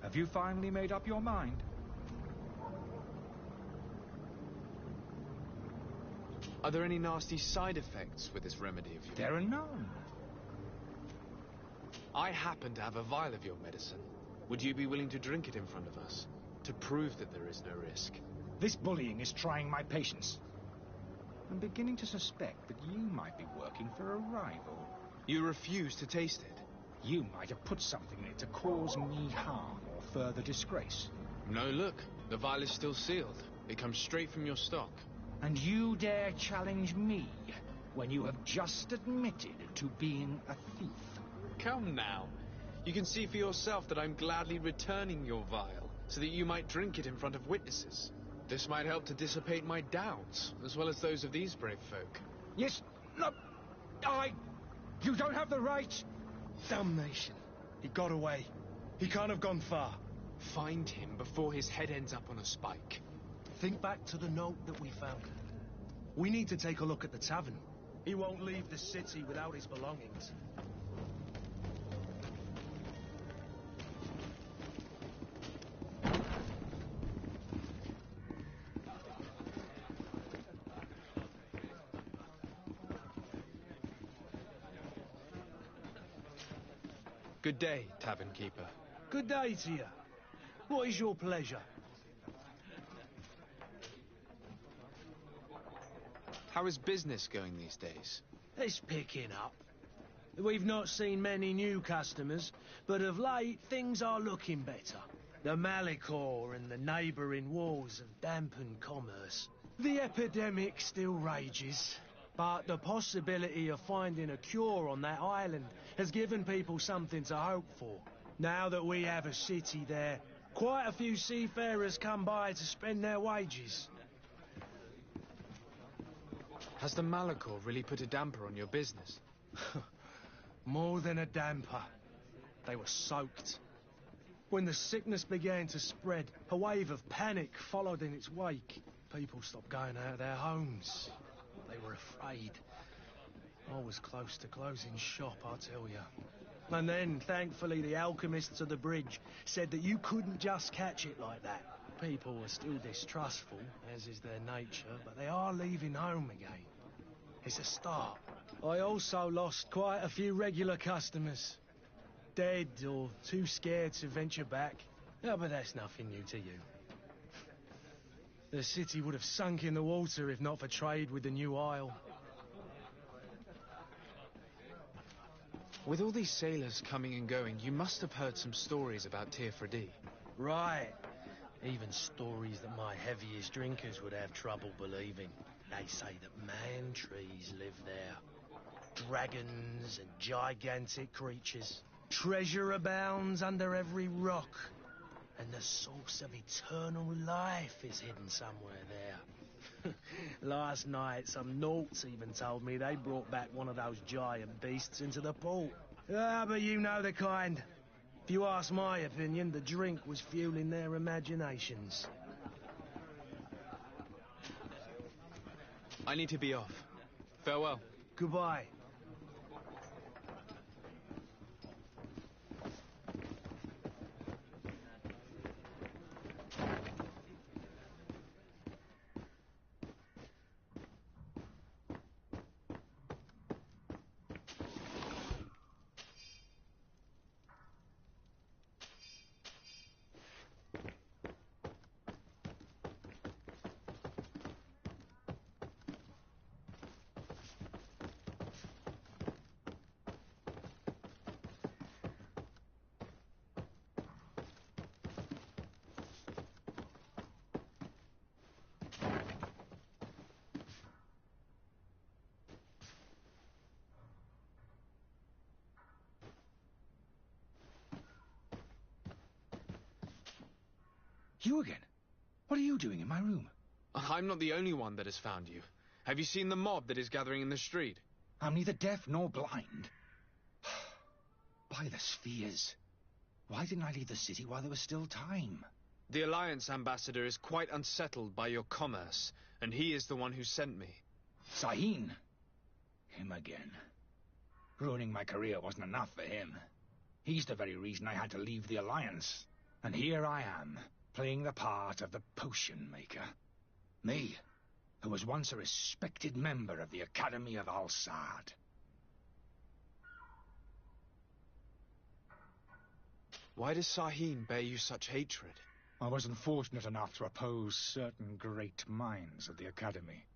Have you finally made up your mind? Are there any nasty side effects with this remedy of yours? There are none. I happen to have a vial of your medicine. Would you be willing to drink it in front of us, to prove that there is no risk? This bullying is trying my patience. I'm beginning to suspect that you might be working for a rival. You refuse to taste it? You might have put something in it to cause me harm or further disgrace. No, look. The vial is still sealed. It comes straight from your stock. And you dare challenge me when you have just admitted to being a thief? Come now. You can see for yourself that I'm gladly returning your vial, so that you might drink it in front of witnesses. This might help to dissipate my doubts, as well as those of these brave folk. Yes, no, You don't have the right! Damnation. He got away. He can't have gone far. Find him before his head ends up on a spike. Think back to the note that we found. We need to take a look at the tavern. He won't leave the city without his belongings. Good day, tavern keeper. Good day to you. What is your pleasure? How is business going these days? It's picking up. We've not seen many new customers, but of late things are looking better. The Malicor and the neighbouring wars have dampened commerce. The epidemic still rages, but the possibility of finding a cure on that island has given people something to hope for. Now that we have a city there, quite a few seafarers come by to spend their wages. Has the Malicor really put a damper on your business? More than a damper. They were soaked. When the sickness began to spread, a wave of panic followed in its wake. People stopped going out of their homes. They were afraid. I was close to closing shop, I tell you. And then, thankfully, the alchemists of the bridge said that you couldn't just catch it like that. People are still distrustful, as is their nature, but they are leaving home again. It's a start. I also lost quite a few regular customers. Dead or too scared to venture back. Yeah, but that's nothing new to you. The city would have sunk in the water if not for trade with the new isle. With all these sailors coming and going, you must have heard some stories about Tirfredi. Right. Even stories that my heaviest drinkers would have trouble believing. They say that man-trees live there. Dragons and gigantic creatures. Treasure abounds under every rock. And the source of eternal life is hidden somewhere there. Last night, some Nauts even told me they brought back one of those giant beasts into the port. Ah, but you know the kind. If you ask my opinion, the drink was fueling their imaginations. I need to be off. Farewell. Goodbye. You again? What are you doing in my room? I'm not the only one that has found you. Have you seen the mob that is gathering in the street? I'm neither deaf nor blind. By the spheres. Why didn't I leave the city while there was still time? The Alliance ambassador is quite unsettled by your commerce, and he is the one who sent me. Sahin? Him again. Ruining my career wasn't enough for him. He's the very reason I had to leave the Alliance. And here I am, playing the part of the potion maker. Me, who was once a respected member of the Academy of Al-Saad. Why does Sahin bear you such hatred? I was unfortunate enough to oppose certain great minds of the Academy,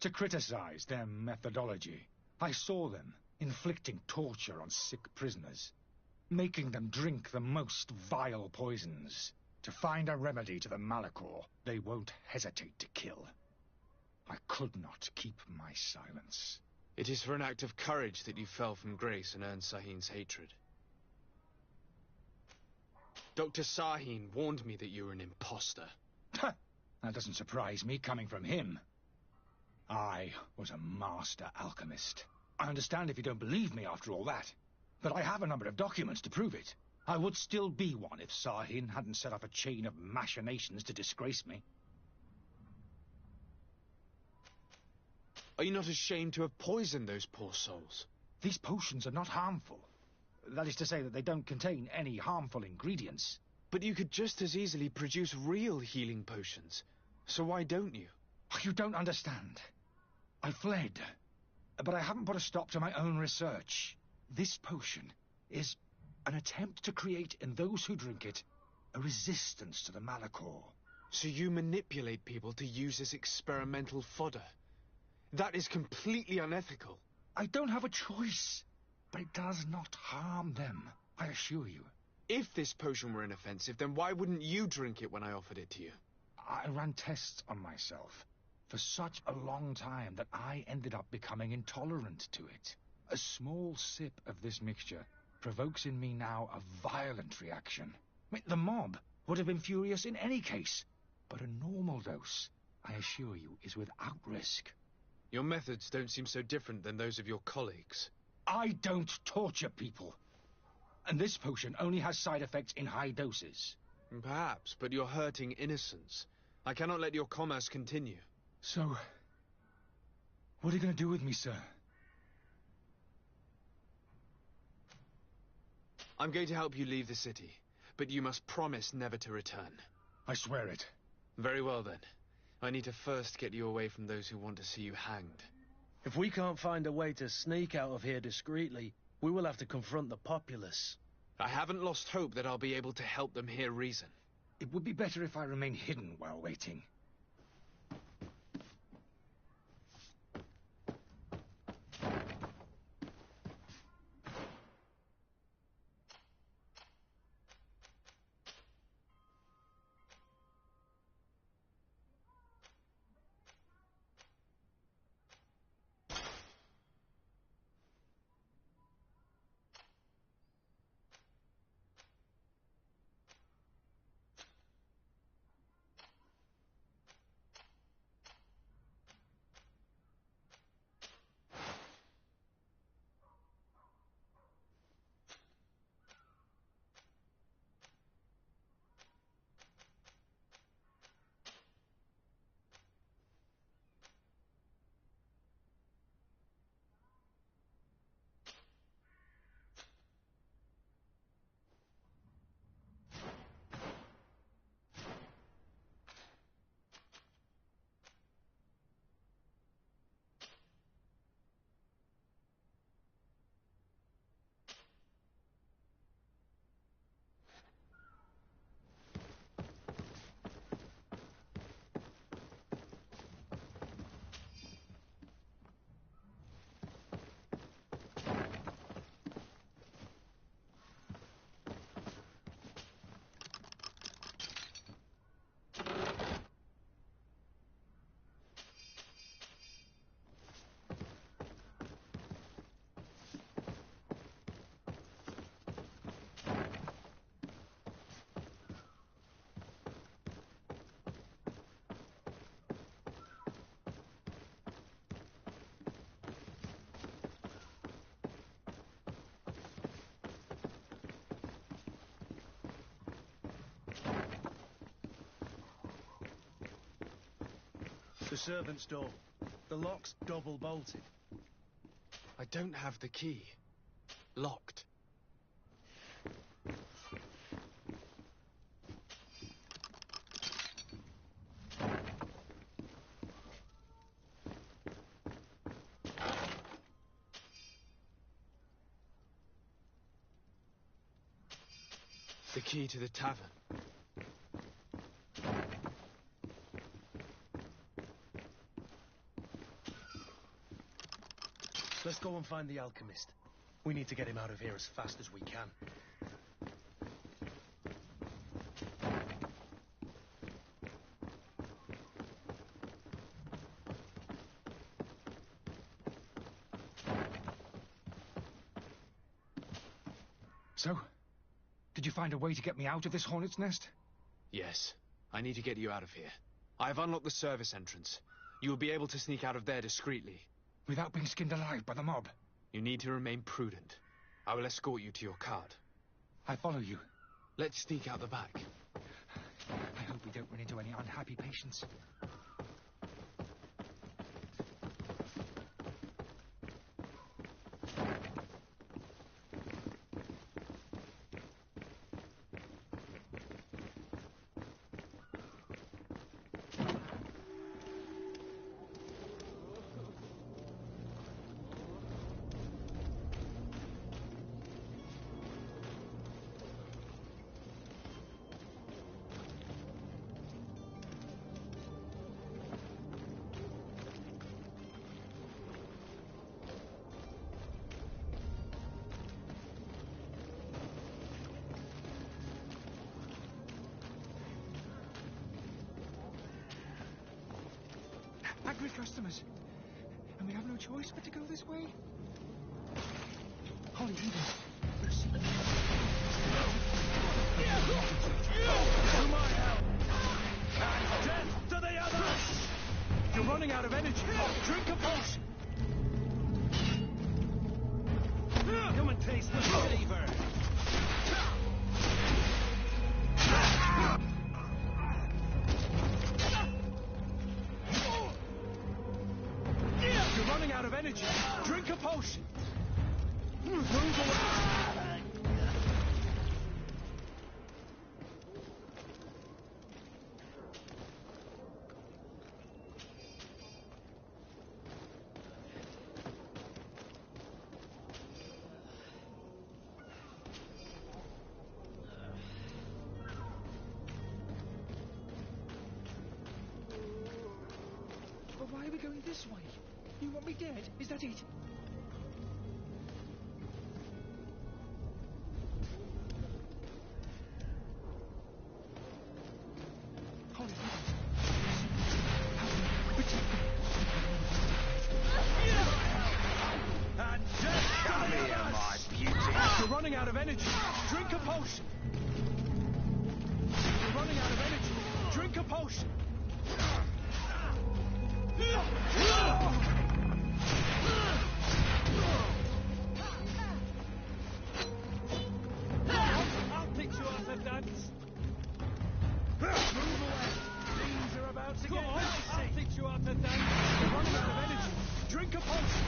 to criticize their methodology. I saw them inflicting torture on sick prisoners, making them drink the most vile poisons. To find a remedy to the Malachor, they won't hesitate to kill. I could not keep my silence. It is for an act of courage that you fell from grace and earned Sahin's hatred. Dr. Sahin warned me that you were an imposter. That doesn't surprise me, coming from him. I was a master alchemist. I understand if you don't believe me after all that, but I have a number of documents to prove it. I would still be one if Sahin hadn't set up a chain of machinations to disgrace me. Are you not ashamed to have poisoned those poor souls? These potions are not harmful. That is to say that they don't contain any harmful ingredients. But you could just as easily produce real healing potions. So why don't you? You don't understand. I fled, but I haven't put a stop to my own research. This potion is an attempt to create in those who drink it a resistance to the Malachor. So you manipulate people to use as experimental fodder. That is completely unethical. I don't have a choice, but it does not harm them, I assure you. If this potion were inoffensive, then why wouldn't you drink it when I offered it to you? I ran tests on myself for such a long time that I ended up becoming intolerant to it. A small sip of this mixture provokes in me now a violent reaction. The mob would have been furious in any case, but a normal dose, I assure you, is without risk. Your methods don't seem so different than those of your colleagues. I don't torture people. And this potion only has side effects in high doses. Perhaps, but you're hurting innocents. I cannot let your commerce continue. So, what are you going to do with me, sir? I'm going to help you leave the city, but you must promise never to return. I swear it. Very well then. I need to first get you away from those who want to see you hanged. If we can't find a way to sneak out of here discreetly, we will have to confront the populace. I haven't lost hope that I'll be able to help them hear reason. It would be better if I remain hidden while waiting. The servant's door. The lock's double bolted. I don't have the key. Locked. The key to the tavern. Let's go and find the alchemist. We need to get him out of here as fast as we can. So, did you find a way to get me out of this hornet's nest? Yes. I need to get you out of here. I have unlocked the service entrance. You will be able to sneak out of there discreetly. Without being skinned alive by the mob? You need to remain prudent. I will escort you to your cart. I follow you. Let's sneak out the back. I hope we don't run into any unhappy patients. Angry customers. And we have no choice but to go this way? Holy Eden. To my help! And death to the others! You're running out of energy. Drink a potion. Come and taste the flavor. You're running out of energy. Drink a potion. Move away. But why are we going this way? You want me dead? Is that it? Holy And death come here, my beauty. You're running out of energy. Drink a potion. You're running out of energy. Drink a potion. I'll teach you how to dance. Move away. Things are about to get dicey. I'll teach you how to dance. You're running out of energy. Drink a potion.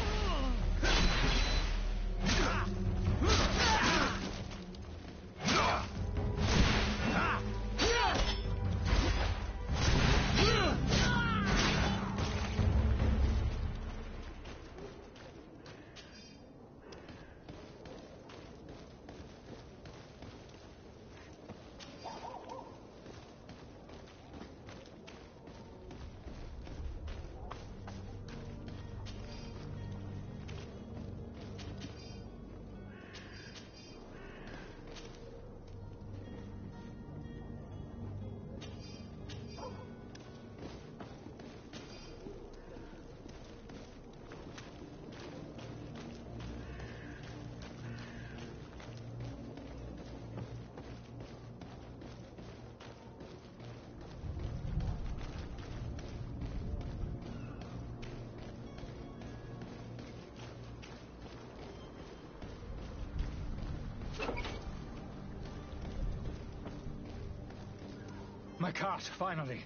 My cart, finally.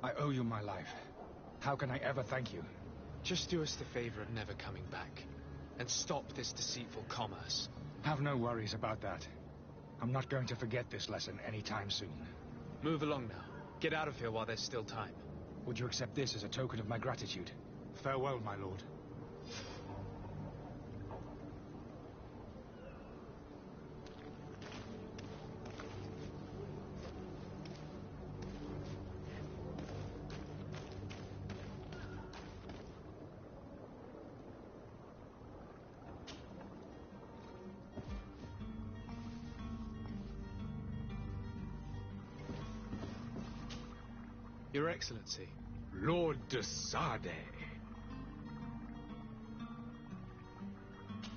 I owe you my life. How can I ever thank you? Just do us the favor of never coming back. And stop this deceitful commerce. Have no worries about that. I'm not going to forget this lesson anytime soon. Move along now. Get out of here while there's still time. Would you accept this as a token of my gratitude? Farewell, my lord. Your Excellency. Lord de Sade.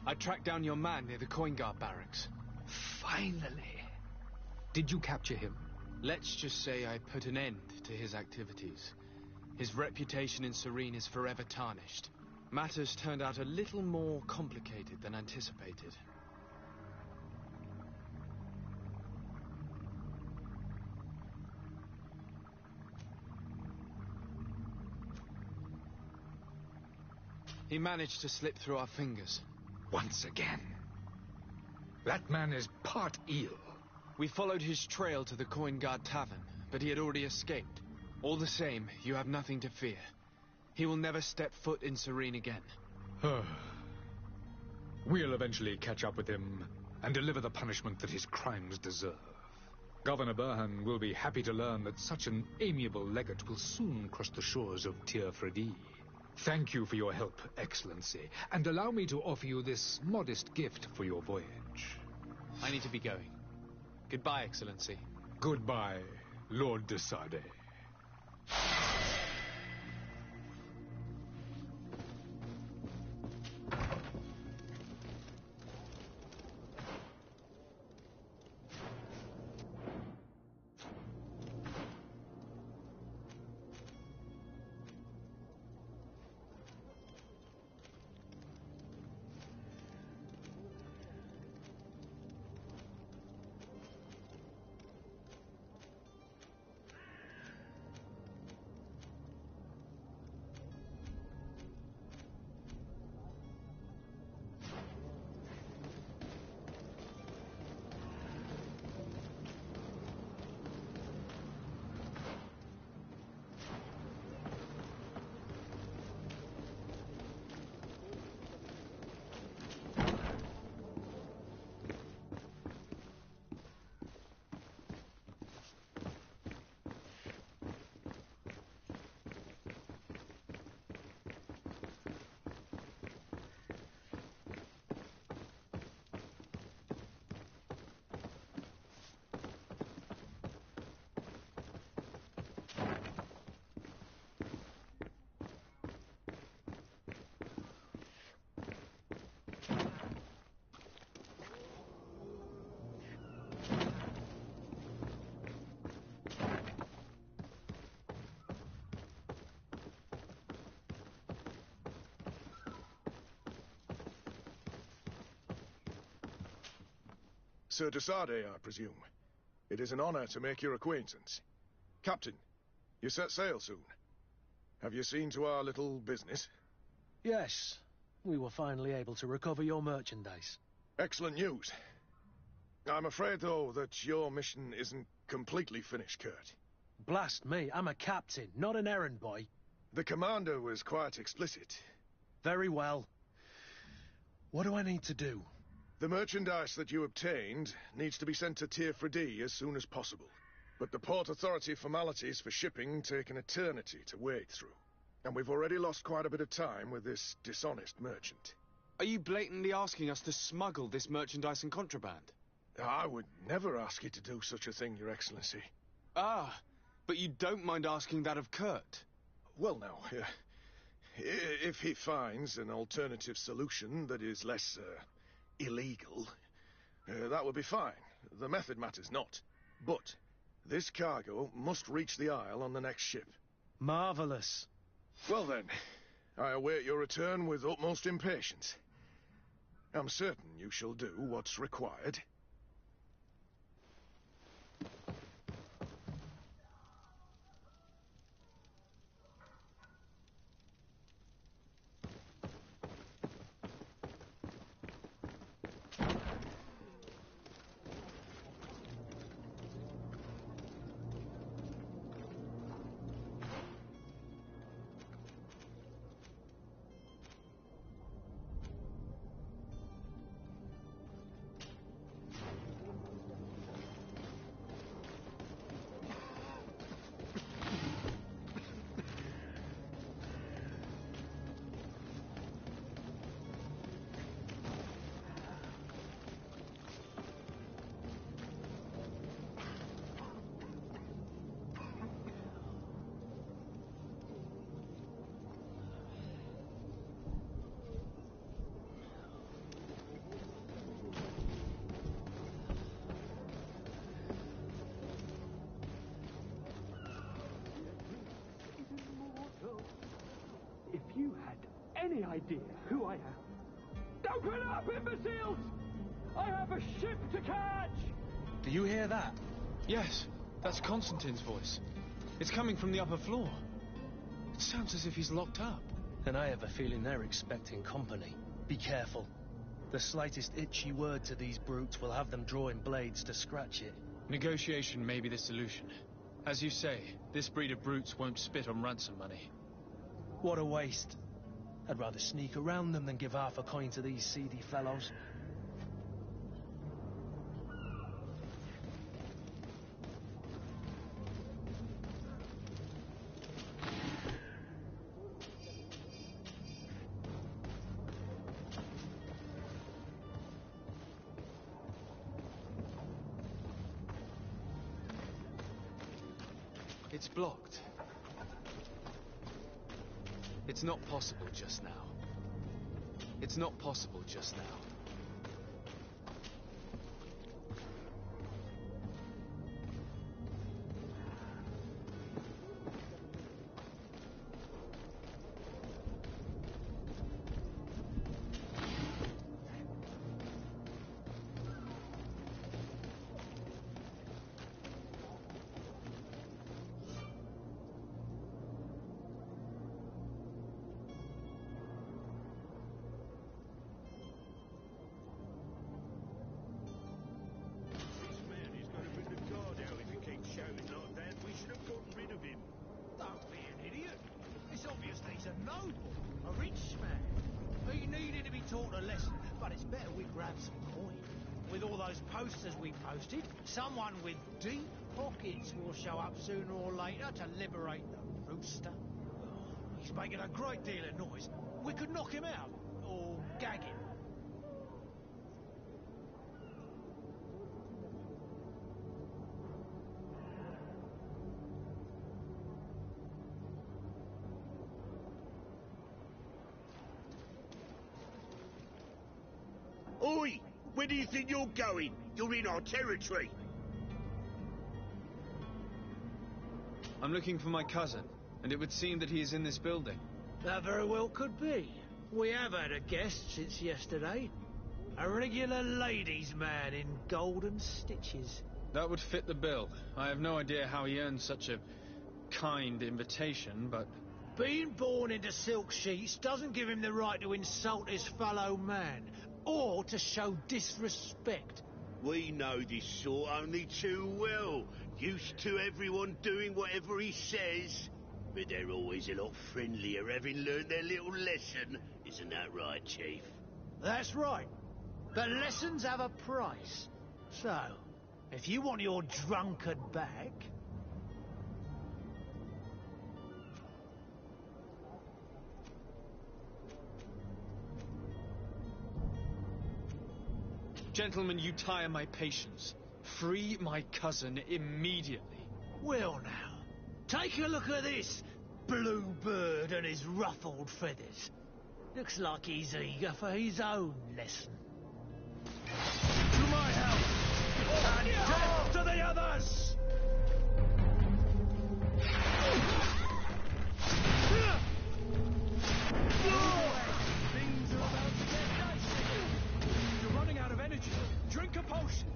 I tracked down your man near the Coin Guard barracks. Finally. Did you capture him? Let's just say I put an end to his activities. His reputation in Serene is forever tarnished. Matters turned out a little more complicated than anticipated. He managed to slip through our fingers. Once again. That man is part eel. We followed his trail to the Coin Guard Tavern, but he had already escaped. All the same, you have nothing to fear. He will never step foot in Serene again. We'll eventually catch up with him and deliver the punishment that his crimes deserve. Governor Burhan will be happy to learn that such an amiable legate will soon cross the shores of Tir Fredi. Thank you for your help, Excellency, and allow me to offer you this modest gift for your voyage. I need to be going. Goodbye, Excellency. Goodbye, Lord de Sade. Sir de Sade, I presume. It is an honor to make your acquaintance. Captain, you set sail soon. Have you seen to our little business? Yes. We were finally able to recover your merchandise. Excellent news. I'm afraid, though, that your mission isn't completely finished, Kurt. Blast me, I'm a captain, not an errand boy. The commander was quite explicit. Very well. What do I need to do? The merchandise that you obtained needs to be sent to Tir Fredi as soon as possible. But the Port Authority formalities for shipping take an eternity to wade through. And we've already lost quite a bit of time with this dishonest merchant. Are you blatantly asking us to smuggle this merchandise and contraband? I would never ask you to do such a thing, Your Excellency. Ah, but you don't mind asking that of Kurt? Well, now, if he finds an alternative solution that is less, illegal, that would be fine. The method matters not. But this cargo must reach the Isle on the next ship. Marvelous. Well then, I await your return with utmost impatience. I'm certain you shall do what's required. any idea who I am? Open up, imbeciles! I have a ship to catch! Do you hear that? Yes, that's Constantine's voice. It's coming from the upper floor. It sounds as if he's locked up. And I have a feeling they're expecting company. Be careful. The slightest itchy word to these brutes will have them drawing blades to scratch it. Negotiation may be the solution. As you say, this breed of brutes won't spit on ransom money. What a waste. I'd rather sneak around them than give half a coin to these seedy fellows. It's blocked. It's not possible just now. It's not possible just now. Posters we posted, someone with deep pockets will show up sooner or later to liberate the rooster. Oh, he's making a great deal of noise. We could knock him out, or gag him. Oi! Where do you think you're going? You're in our territory. I'm looking for my cousin, and it would seem that he is in this building. That very well could be. We have had a guest since yesterday. A regular ladies' man in golden stitches. That would fit the bill. I have no idea how he earned such a kind invitation, but... Being born into silk sheets doesn't give him the right to insult his fellow man. Or to show disrespect. We know this sort only too well. Used to everyone doing whatever he says. But they're always a lot friendlier having learned their little lesson. Isn't that right, Chief? That's right. But lessons have a price. So, if you want your drunkard back... Gentlemen, you tire my patience. Free my cousin immediately. Well now, take a look at this blue bird and his ruffled feathers. Looks like he's eager for his own lesson. To my house! And death to the others! Things are about to get dicey. You're running out of energy. Drink a potion.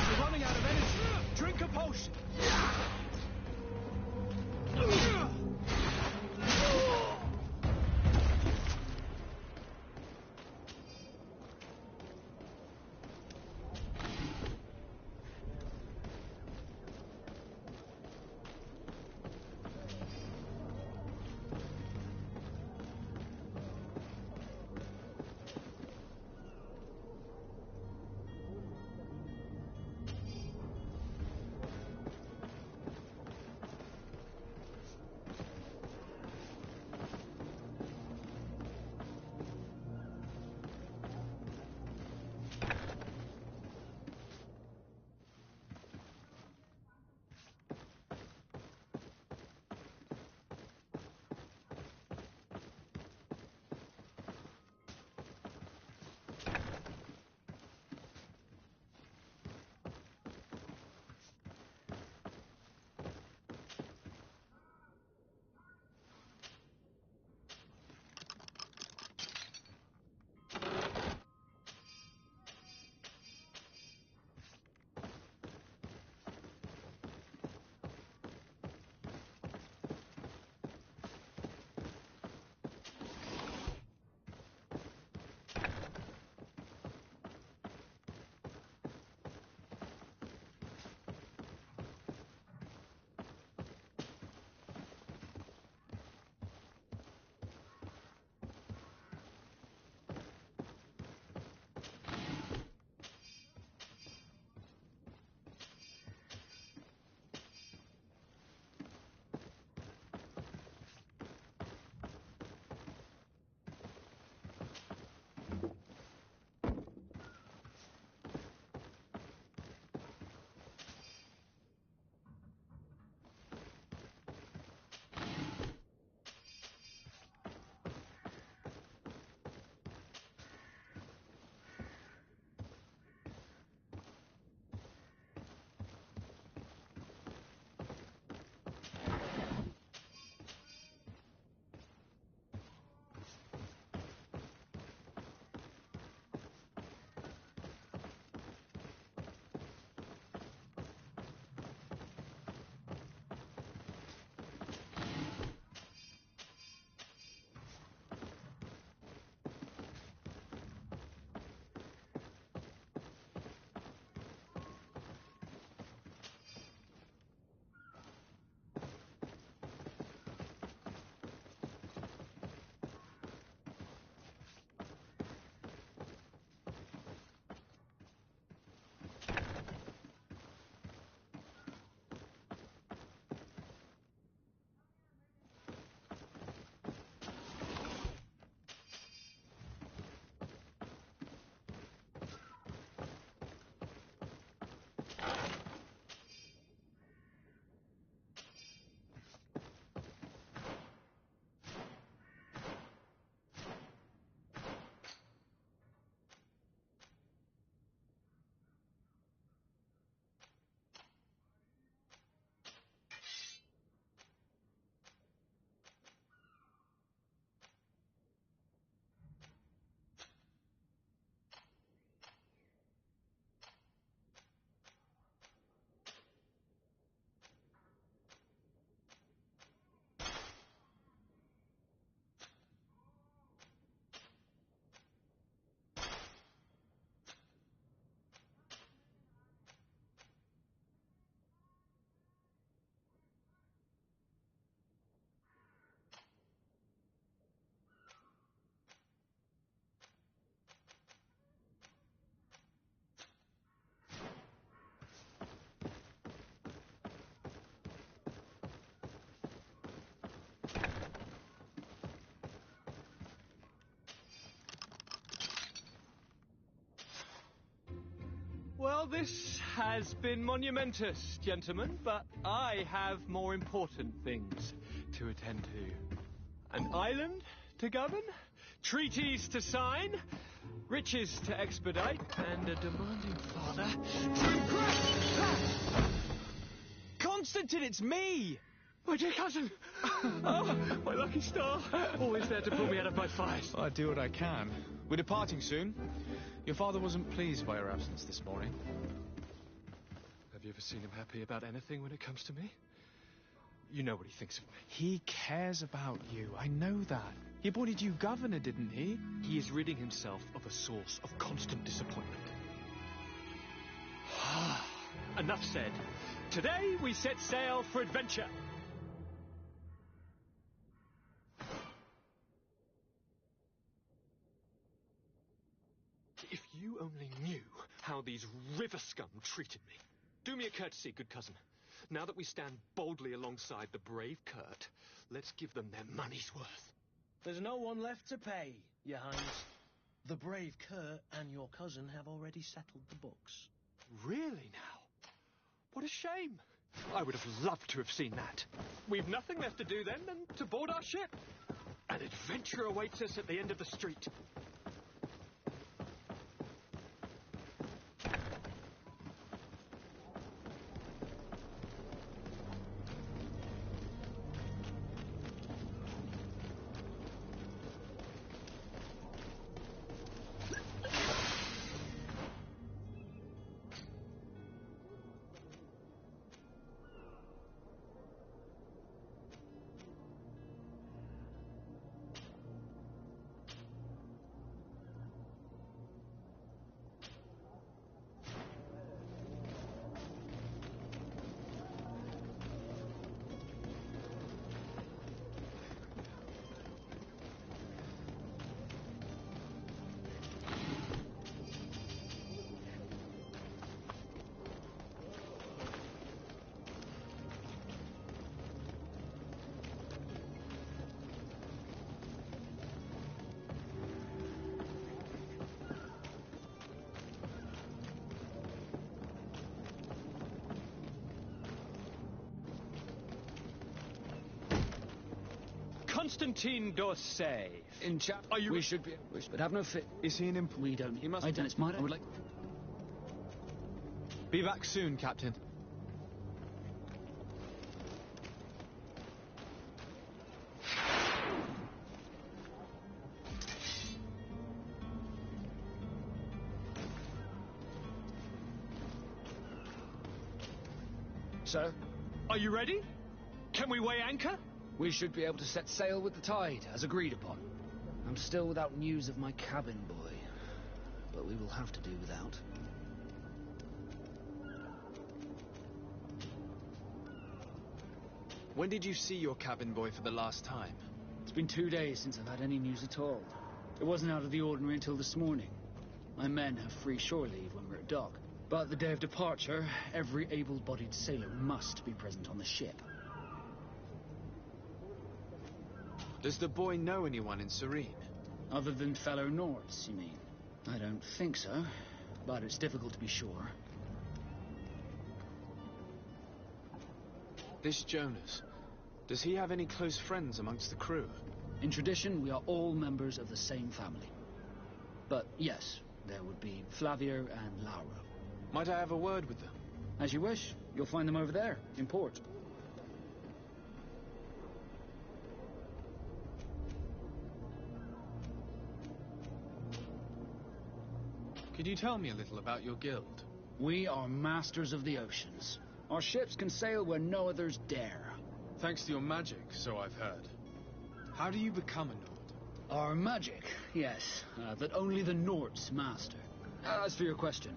You're running out of energy. Drink a potion. Well, this has been monumentous, gentlemen, but I have more important things to attend to. An island to govern, treaties to sign, riches to expedite, and a demanding father to impress. Constantine, it's me! My dear cousin! Oh, my lucky star! Always there to pull me out of my fight. Well, I do what I can. We're departing soon. Your father wasn't pleased by your absence this morning. Have you ever seen him happy about anything when it comes to me? You know what he thinks of me. He cares about you. I know that. He appointed you governor, didn't he? He is ridding himself of a source of constant disappointment. Enough said. Today we set sail for adventure. If you only knew how these river scum treated me. Do me a courtesy, good cousin. Now that we stand boldly alongside the brave Kurt, let's give them their money's worth. There's no one left to pay, Your Highness. The brave Kurt and your cousin have already settled the books. Really now? What a shame. I would have loved to have seen that. We've nothing left to do then than to board our ship. An adventure awaits us at the end of the street. Constantine d'Orsay. In chap, Are you... we should be... But have no fear. Is he an imp? We don't... He must I be. don't... It's mine. I would like... Be back soon, Captain. Sir, Are you ready? Can we weigh anchor? we should be able to set sail with the tide, as agreed upon. I'm still without news of my cabin boy, but we will have to do without. When did you see your cabin boy for the last time? It's been 2 days since I've had any news at all. It wasn't out of the ordinary until this morning. My men have free shore leave when we're at dock. But the day of departure, every able-bodied sailor must be present on the ship. Does the boy know anyone in Serene? Other than fellow Nords, you mean? I don't think so, but it's difficult to be sure. This Jonas, does he have any close friends amongst the crew? In tradition, we are all members of the same family. But yes, there would be Flavio and Lauro. Might I have a word with them? As you wish. You'll find them over there, in port. Could you tell me a little about your guild? We are masters of the oceans. Our ships can sail where no others dare. Thanks to your magic, so I've heard. How do you become a Nord? Our magic, yes, that only the Nords master. As for your question,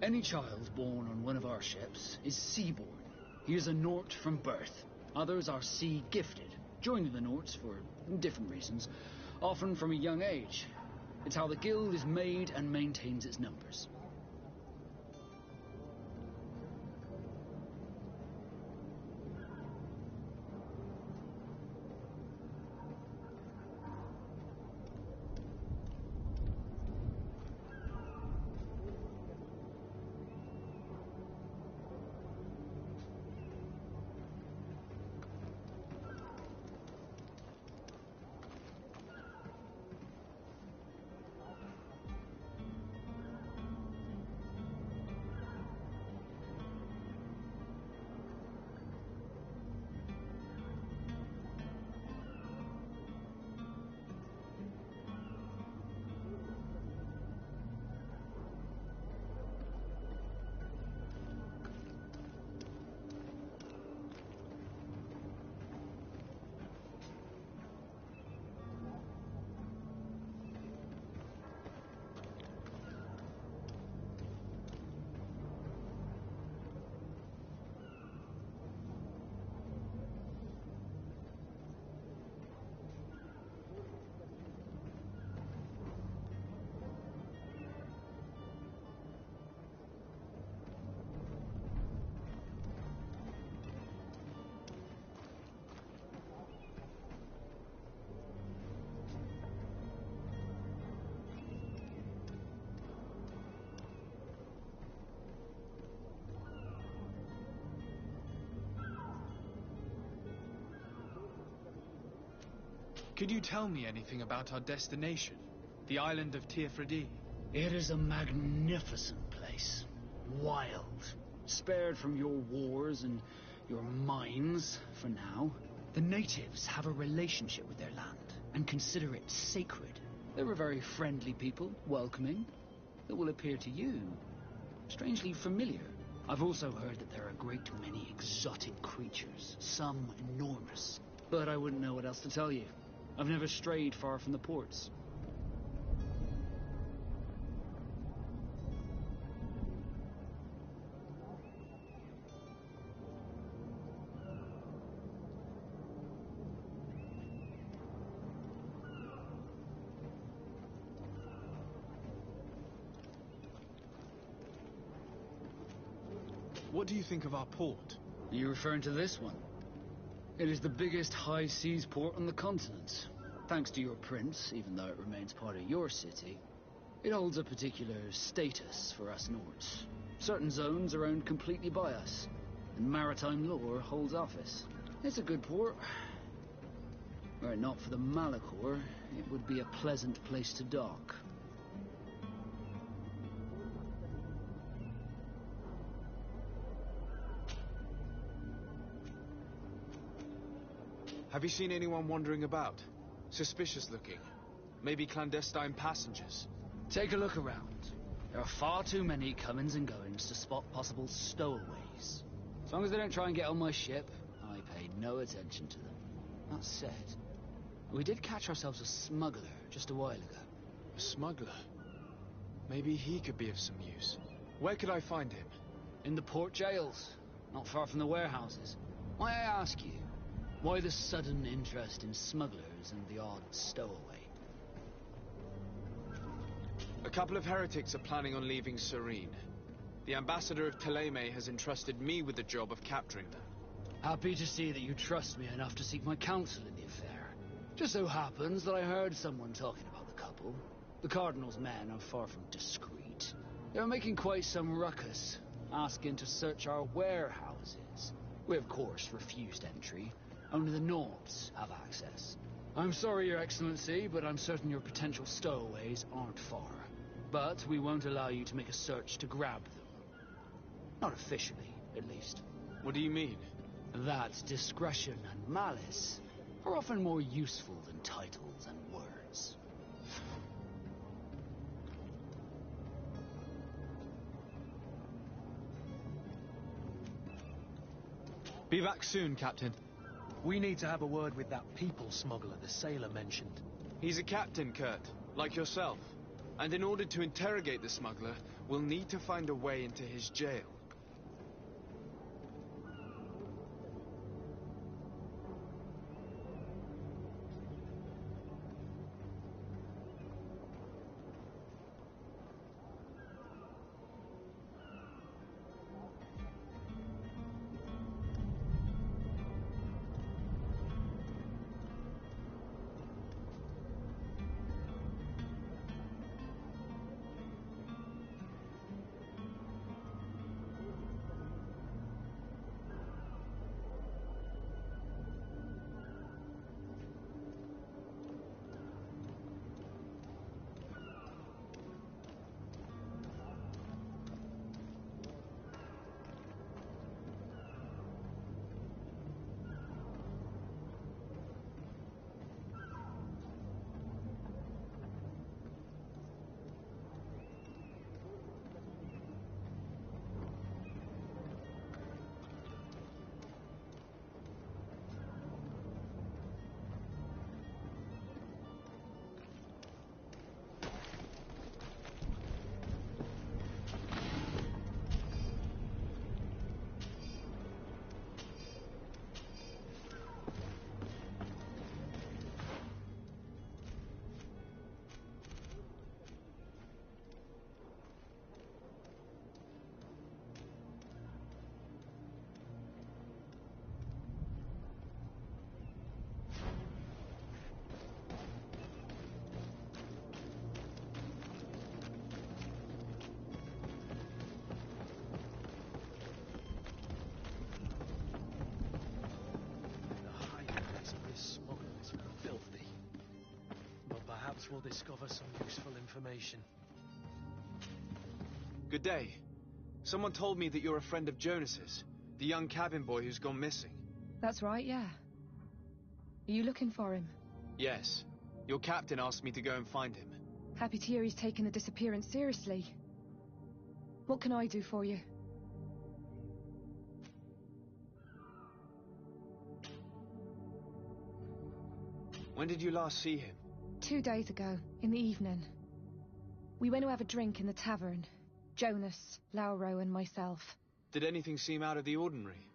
any child born on one of our ships is seaborn. He is a Nord from birth. Others are sea-gifted, joining the Nords for different reasons, often from a young age. It's how the guild is made and maintains its numbers. Could you tell me anything about our destination? The island of Tirfredi? It is a magnificent place. Wild. Spared from your wars and your mines, for now. The natives have a relationship with their land and consider it sacred. They're a very friendly people, welcoming. That will appear to you strangely familiar. I've also heard that there are a great many exotic creatures, some enormous. But I wouldn't know what else to tell you. I've never strayed far from the ports. What do you think of our port? Are you referring to this one? It is the biggest high seas port on the continent. Thanks to your prince, even though it remains part of your city, it holds a particular status for us Nords. Certain zones are owned completely by us, and maritime law holds office. It's a good port. Were it not for the Malachor, it would be a pleasant place to dock. Have you seen anyone wandering about? Suspicious looking. Maybe clandestine passengers. Take a look around. There are far too many comings and goings to spot possible stowaways. As long as they don't try and get on my ship, I pay no attention to them. That said, we did catch ourselves a smuggler just a while ago. A smuggler? Maybe he could be of some use. Where could I find him? In the port jails, not far from the warehouses. May I ask you, why the sudden interest in smugglers and the odd stowaway? A couple of heretics are planning on leaving Serene. The ambassador of Thélème has entrusted me with the job of capturing them. Happy to see that you trust me enough to seek my counsel in the affair. Just so happens that I heard someone talking about the couple. The Cardinal's men are far from discreet. They're making quite some ruckus, asking to search our warehouses. We, of course, refused entry. Only the Nords have access. I'm sorry, Your Excellency, but I'm certain your potential stowaways aren't far. But we won't allow you to make a search to grab them. Not officially, at least. What do you mean? That discretion and malice are often more useful than titles and words. Be back soon, Captain. We need to have a word with that people smuggler the sailor mentioned. He's a captain, Kurt, like yourself. And in order to interrogate the smuggler, we'll need to find a way into his jail. we'll discover some useful information. Good day. Someone told me that you're a friend of Jonas's, the young cabin boy who's gone missing. That's right, yeah. Are you looking for him? Yes. Your captain asked me to go and find him. Happy to hear he's taken the disappearance seriously. What can I do for you? When did you last see him? 2 days ago, in the evening. We went to have a drink in the tavern. Jonas, Lauro and myself. Did anything seem out of the ordinary?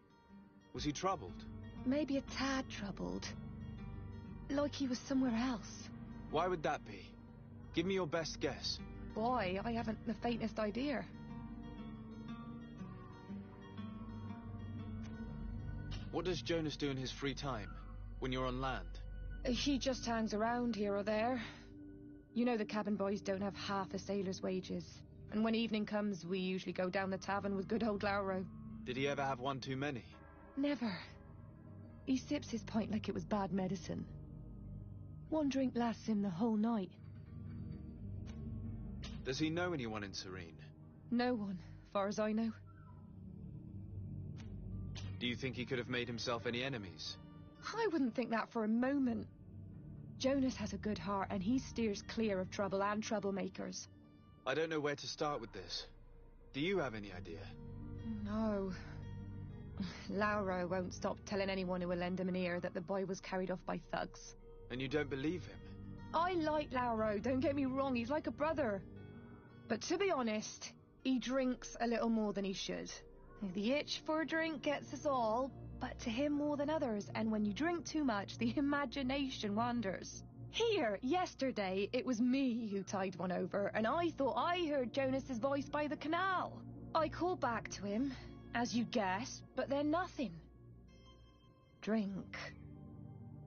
Was he troubled? Maybe a tad troubled. Like he was somewhere else. Why would that be? Give me your best guess. Boy, I haven't the faintest idea. What does Jonas do in his free time, when you're on land? He just hangs around here or there. You know the cabin boys don't have half a sailor's wages. And when evening comes, we usually go down the tavern with good old Lauro. Did he ever have one too many? Never. He sips his pint like it was bad medicine. One drink lasts him the whole night. Does he know anyone in Serene? No one, far as I know. Do you think he could have made himself any enemies? I wouldn't think that for a moment. Jonas has a good heart and he steers clear of trouble and troublemakers. I don't know where to start with this. Do you have any idea? No. Lauro won't stop telling anyone who will lend him an ear that the boy was carried off by thugs. And you don't believe him? I like Lauro, don't get me wrong, he's like a brother. But to be honest, he drinks a little more than he should. The itch for a drink gets us all, but to him more than others, and when you drink too much, the imagination wanders. Here, yesterday, it was me who tied one over, and I thought I heard Jonas's voice by the canal. I called back to him, as you guessed, but then nothing. Drink.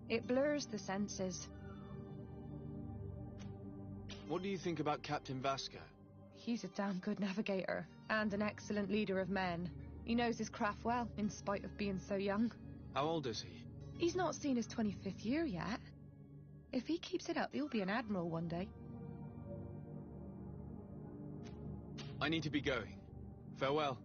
It blurs the senses. What do you think about Captain Vasco? He's a damn good navigator, and an excellent leader of men. He knows his craft well, in spite of being so young. How old is he? He's not seen his 25th year yet. If he keeps it up, he'll be an admiral one day. I need to be going. Farewell.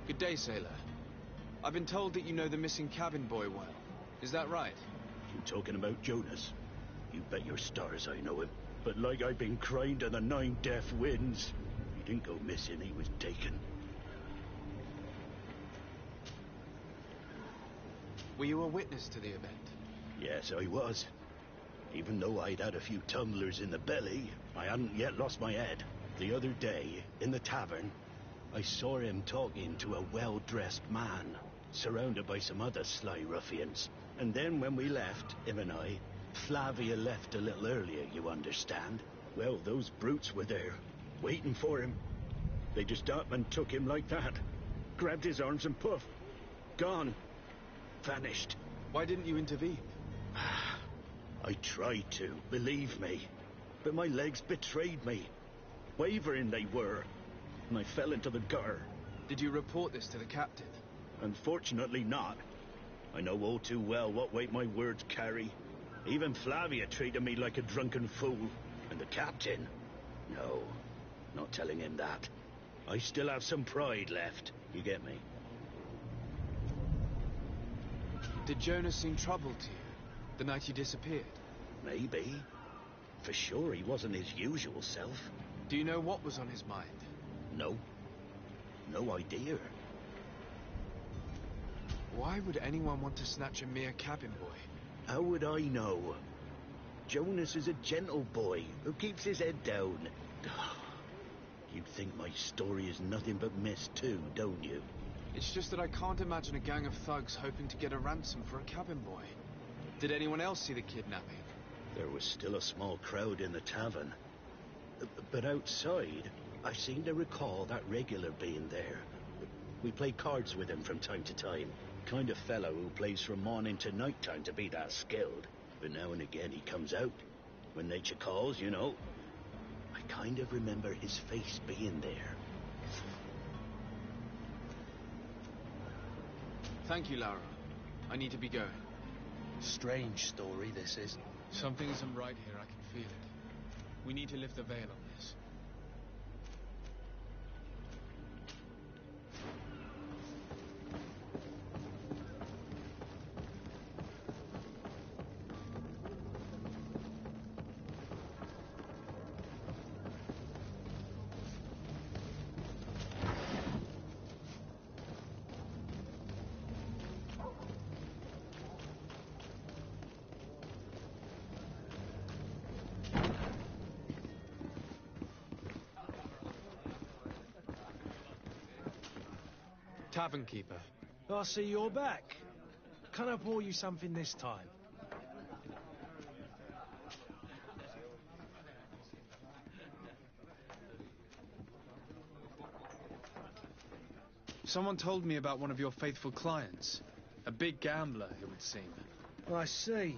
Good day, sailor. I've been told that you know the missing cabin boy well. Is that right? You talking about Jonas? You bet your stars I know him. But like I've been crying to the 9 deaf winds, he didn't go missing, he was taken. Were you a witness to the event? Yes, I was. Even though I'd had a few tumblers in the belly, I hadn't yet lost my head. The other day, in the tavern, I saw him talking to a well-dressed man, surrounded by some other sly ruffians. And then when we left, him and I, Flavia left a little earlier, you understand. Well, those brutes were there, waiting for him. They just up and took him like that. Grabbed his arms and poof. Gone. Vanished. Why didn't you intervene? I tried to, believe me. But my legs betrayed me. Wavering they were. And I fell into the gutter. Did you report this to the captain? Unfortunately not. I know all too well what weight my words carry. Even Flavia treated me like a drunken fool. And the captain? No, not telling him that. I still have some pride left. You get me? Did Jonas seem troubled to you the night he disappeared? Maybe. For sure he wasn't his usual self. Do you know what was on his mind? No. No idea. Why would anyone want to snatch a mere cabin boy? How would I know? Jonas is a gentle boy who keeps his head down. You think my story is nothing but mist too, don't you? It's just that I can't imagine a gang of thugs hoping to get a ransom for a cabin boy. Did anyone else see the kidnapping? There was still a small crowd in the tavern. But outside, I seem to recall that regular being there. We played cards with him from time to time. Kind of fellow who plays from morning to night time to be that skilled. But now and again he comes out. When nature calls, you know. I kind of remember his face being there. Thank you, Lara. I need to be going. Strange story, this is. Something isn't right here, I can feel it. We need to lift the veil on this. Tavern keeper. I see you're back. Can I pour you something this time? Someone told me about one of your faithful clients. A big gambler, it would seem. I see.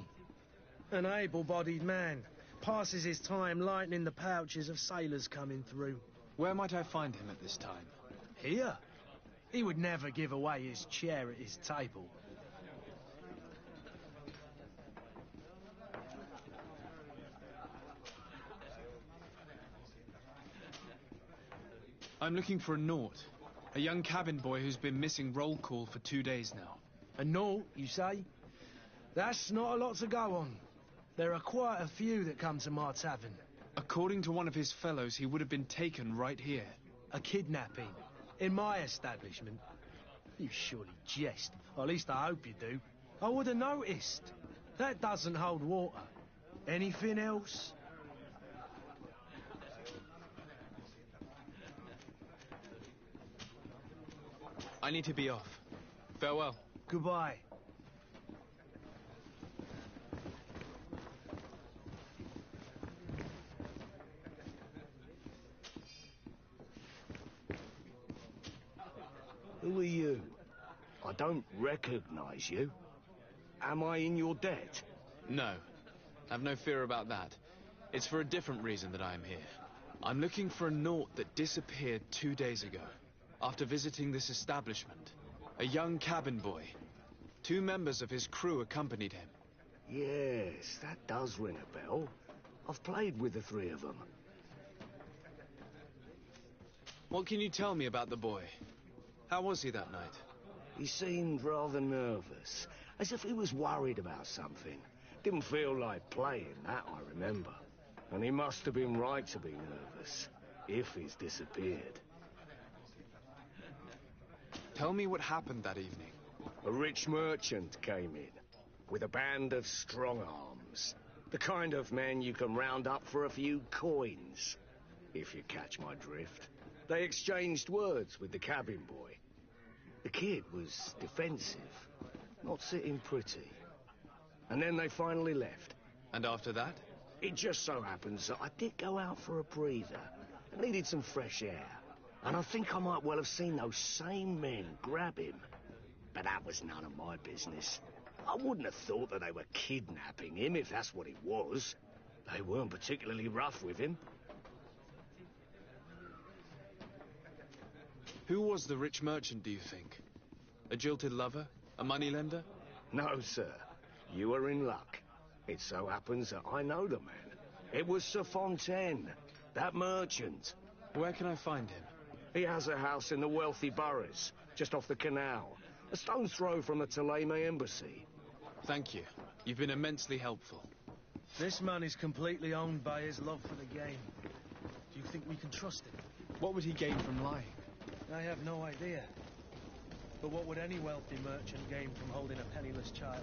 An able-bodied man. Passes his time lightening the pouches of sailors coming through. Where might I find him at this time? Here? He would never give away his chair at his table. I'm looking for a Naut. A young cabin boy who's been missing roll call for 2 days now. A Naut, you say? That's not a lot to go on. There are quite a few that come to my tavern. According to one of his fellows, he would have been taken right here. A kidnapping? In my establishment? You surely jest. Or at least I hope you do. I would have noticed. That doesn't hold water. Anything else? I need to be off. Farewell. Goodbye. Who are you? I don't recognize you. Am I in your debt? No. Have no fear about that. It's for a different reason that I am here. I'm looking for a Naut that disappeared 2 days ago, after visiting this establishment. A young cabin boy. 2 members of his crew accompanied him. Yes, that does ring a bell. I've played with the 3 of them. What can you tell me about the boy? How was he that night? He seemed rather nervous, as if he was worried about something. Didn't feel like playing, that I remember. And he must have been right to be nervous, if he's disappeared. Tell me what happened that evening. A rich merchant came in, with a band of strong arms. The kind of men you can round up for a few coins, if you catch my drift. They exchanged words with the cabin boy. The kid was defensive, not sitting pretty. And then they finally left. And after that? It just so happens that I did go out for a breather. I needed some fresh air. And I think I might well have seen those same men grab him. But that was none of my business. I wouldn't have thought that they were kidnapping him, if that's what it was. They weren't particularly rough with him. Who was the rich merchant, do you think? A jilted lover? A moneylender? No, sir. You are in luck. It so happens that I know the man. It was Sir Fontaine, that merchant. Where can I find him? He has a house in the wealthy boroughs, just off the canal. A stone's throw from the Theleme embassy. Thank you. You've been immensely helpful. This man is completely owned by his love for the game. Do you think we can trust him? What would he gain from lying? I have no idea. But what would any wealthy merchant gain from holding a penniless child?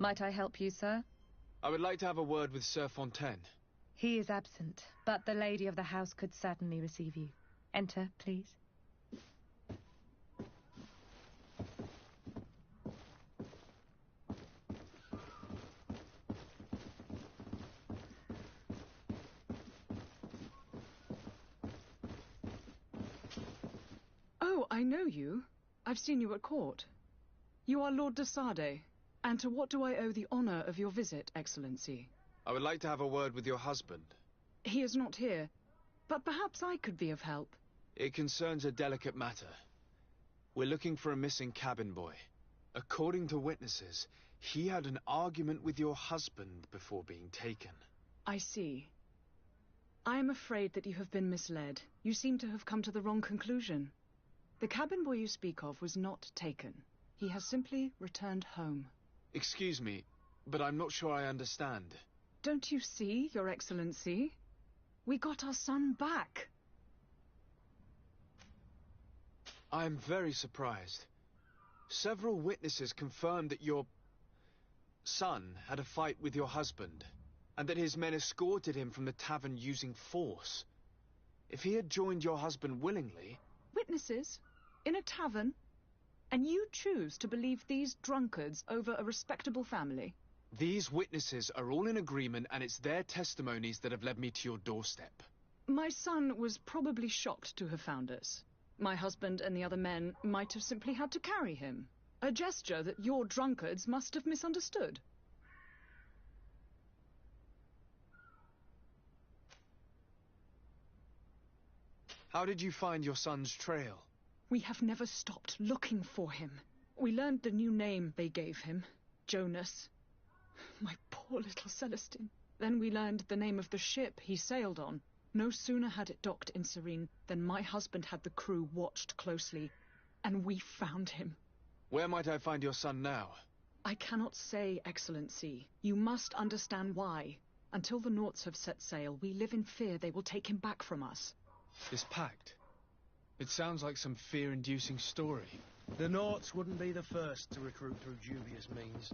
Might I help you, sir? I would like to have a word with Sir Fontaine. He is absent, but the lady of the house could certainly receive you. Enter, please. Oh, I know you. I've seen you at court. You are Lord de Sade. And to what do I owe the honor of your visit, Excellency? I would like to have a word with your husband. He is not here, but perhaps I could be of help. It concerns a delicate matter. We're looking for a missing cabin boy. According to witnesses, he had an argument with your husband before being taken. I see. I am afraid that you have been misled. You seem to have come to the wrong conclusion. The cabin boy you speak of was not taken. He has simply returned home. Excuse me, but I'm not sure I understand. Don't you see, Your Excellency? We got our son back. I'm very surprised. Several witnesses confirmed that your son had a fight with your husband, and that his men escorted him from the tavern using force. If he had joined your husband willingly... Witnesses? In a tavern? And you choose to believe these drunkards over a respectable family? These witnesses are all in agreement, and it's their testimonies that have led me to your doorstep. My son was probably shocked to have found us. My husband and the other men might have simply had to carry him. A gesture that your drunkards must have misunderstood. How did you find your son's trail? We have never stopped looking for him. We learned the new name they gave him, Jonas. My poor little Celestine. Then we learned the name of the ship he sailed on. No sooner had it docked in Serene than my husband had the crew watched closely, and we found him. Where might I find your son now? I cannot say, Excellency. You must understand why. Until the Norts have set sail, we live in fear they will take him back from us. This pact? It sounds like some fear-inducing story. The Norts wouldn't be the first to recruit through dubious means.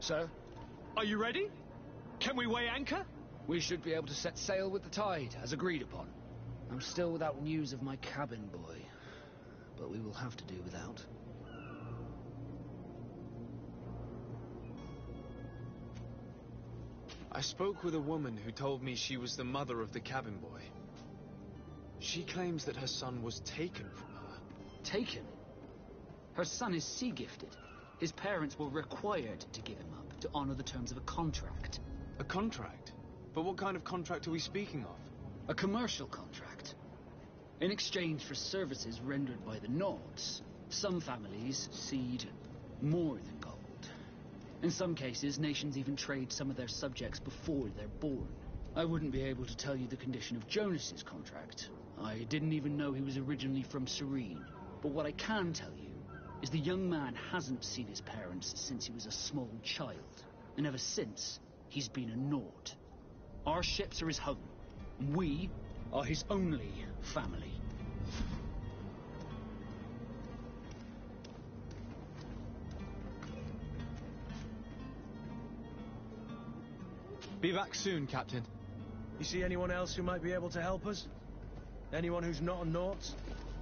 Sir, are you ready? Can we weigh anchor? We should be able to set sail with the tide, as agreed upon. I'm still without news of my cabin boy, but we will have to do without. I spoke with a woman who told me she was the mother of the cabin boy. She claims that her son was taken from her. Taken? Her son is sea-gifted. His parents were required to give him up to honor the terms of a contract. A contract? But what kind of contract are we speaking of? A commercial contract. In exchange for services rendered by the Nords, some families cede more than gold. In some cases, nations even trade some of their subjects before they're born. I wouldn't be able to tell you the condition of Jonas's contract. I didn't even know he was originally from Serene. But what I can tell you is the young man hasn't seen his parents since he was a small child. And ever since, he's been a Nord. Our ships are his home. We are his only family. Be back soon, Captain. You see anyone else who might be able to help us? Anyone who's not a Naut?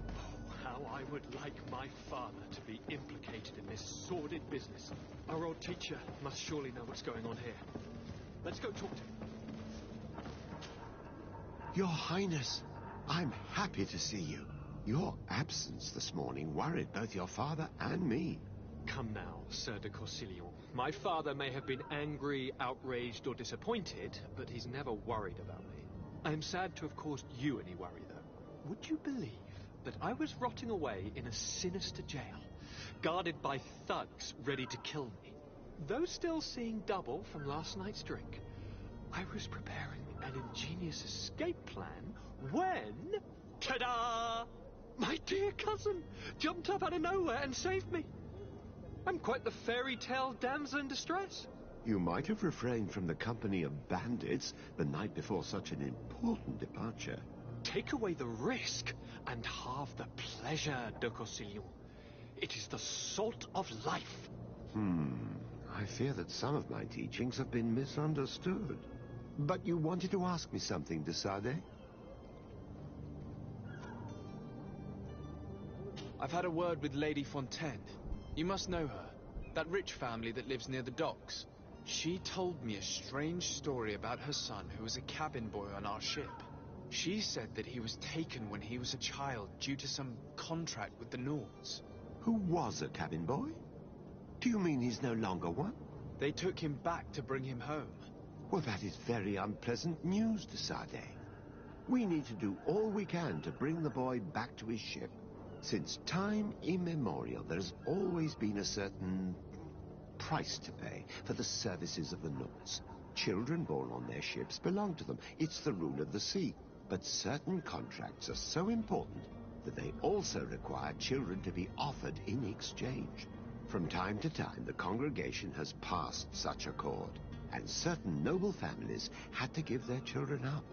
Oh, how I would like my father to be implicated in this sordid business. Our old teacher must surely know what's going on here. Let's go talk to him. Your Highness, I'm happy to see you. Your absence this morning worried both your father and me. Come now, Sir de Corsilion. My father may have been angry, outraged, or disappointed, but he's never worried about me. I am sad to have caused you any worry, though. Would you believe that I was rotting away in a sinister jail, guarded by thugs ready to kill me? Though still seeing double from last night's drink, I was preparing an ingenious escape plan when... ta-da! My dear cousin jumped up out of nowhere and saved me. I'm quite the fairy tale damsel in distress. You might have refrained from the company of bandits the night before such an important departure. Take away the risk and halve the pleasure, de Corsilion. It is the salt of life. I fear that some of my teachings have been misunderstood. But you wanted to ask me something, de Sade? I've had a word with Lady Fontaine. You must know her. That rich family that lives near the docks. She told me a strange story about her son who was a cabin boy on our ship. She said that he was taken when he was a child due to some contract with the Nords. Who was a cabin boy? Do you mean he's no longer one? They took him back to bring him home. Well, that is very unpleasant news, de Sade. We need to do all we can to bring the boy back to his ship. Since time immemorial, there has always been a certain price to pay for the services of the Nords. Children born on their ships belong to them. It's the rule of the sea. But certain contracts are so important that they also require children to be offered in exchange. From time to time, the congregation has passed such accord, and certain noble families had to give their children up.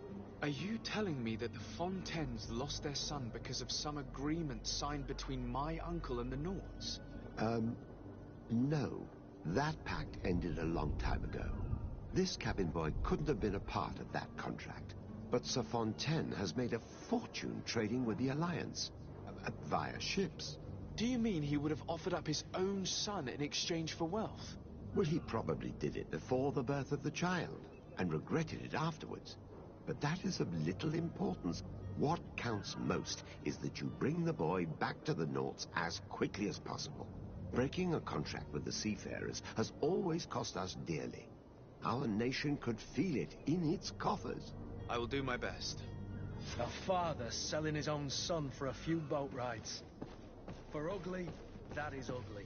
Are you telling me that the Fontaines lost their son because of some agreement signed between my uncle and the Nords? No. That pact ended a long time ago. This cabin boy couldn't have been a part of that contract. But Sir Fontaine has made a fortune trading with the Alliance, via ships. Do you mean he would have offered up his own son in exchange for wealth? Well, he probably did it before the birth of the child, and regretted it afterwards. But that is of little importance. What counts most is that you bring the boy back to the Nords as quickly as possible. Breaking a contract with the seafarers has always cost us dearly. Our nation could feel it in its coffers. I will do my best. A father selling his own son for a few boat rides. For ugly, that is ugly.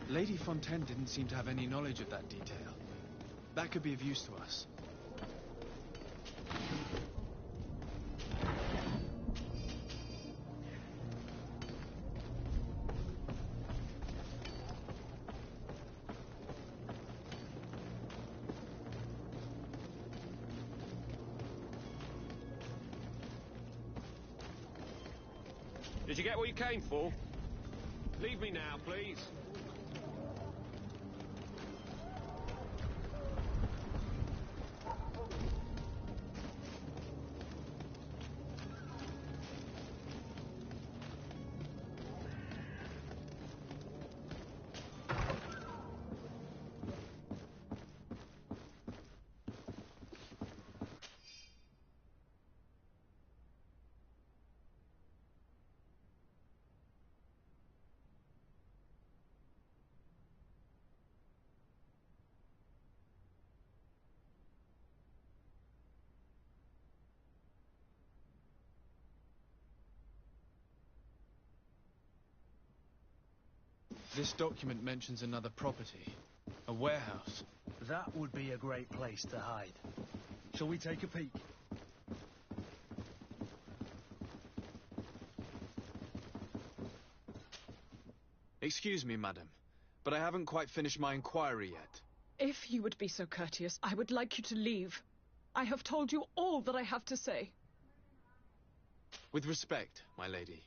Lady Fontaine didn't seem to have any knowledge of that detail. That could be of use to us. Did you get what you came for? Leave me now, please. This document mentions another property. A warehouse. That would be a great place to hide. Shall we take a peek? Excuse me, madam, but I haven't quite finished my inquiry yet. If you would be so courteous, I would like you to leave. I have told you all that I have to say. With respect, my lady,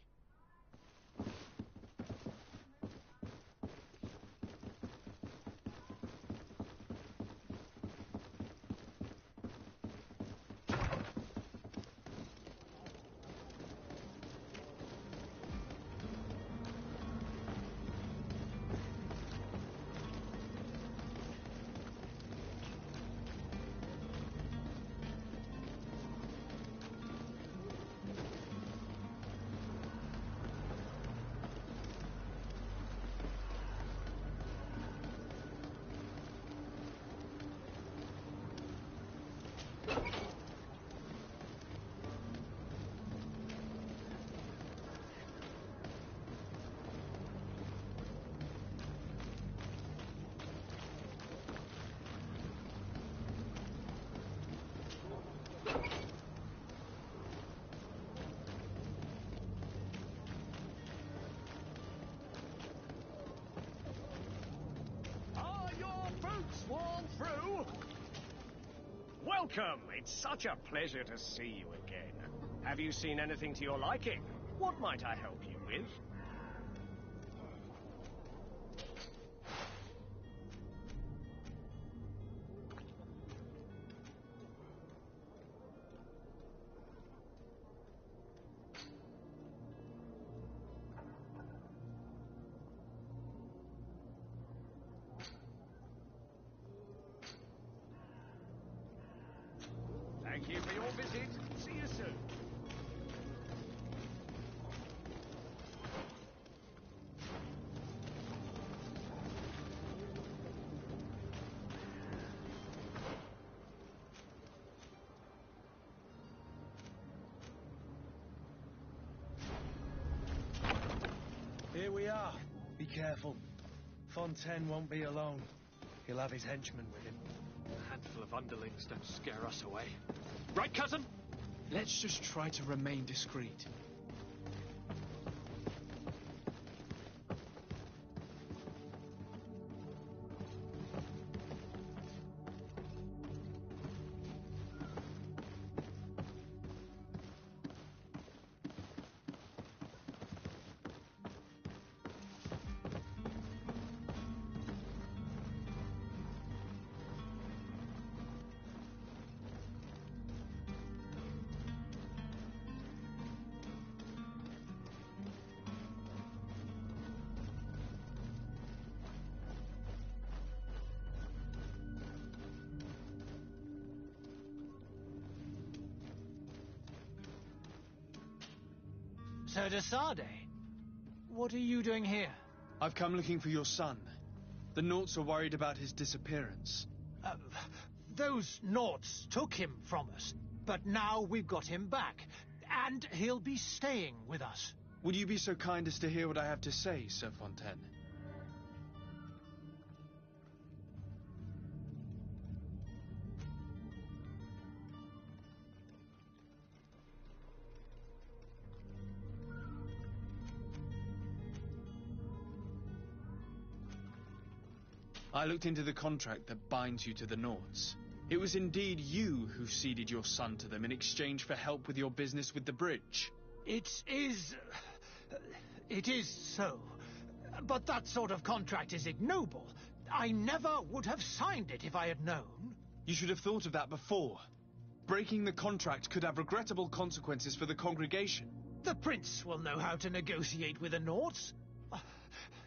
Welcome. It's such a pleasure to see you again. Have you seen anything to your liking? What might I help you with? Thank you for your visit. See you soon. Here we are. Be careful. Fontaine won't be alone. He'll have his henchmen with him. A handful of underlings don't scare us away. Right, cousin? Let's just try to remain discreet. Sir de Sade, what are you doing here? I've come looking for your son. The Naughts are worried about his disappearance. Those Naughts took him from us, but now we've got him back, and he'll be staying with us. Would you be so kind as to hear what I have to say, Sir Fontaine? I looked into the contract that binds you to the Naughts. It was indeed you who ceded your son to them in exchange for help with your business with the bridge. It is so. But that sort of contract is ignoble. I never would have signed it if I had known. You should have thought of that before. Breaking the contract could have regrettable consequences for the congregation. The prince will know how to negotiate with the Naughts.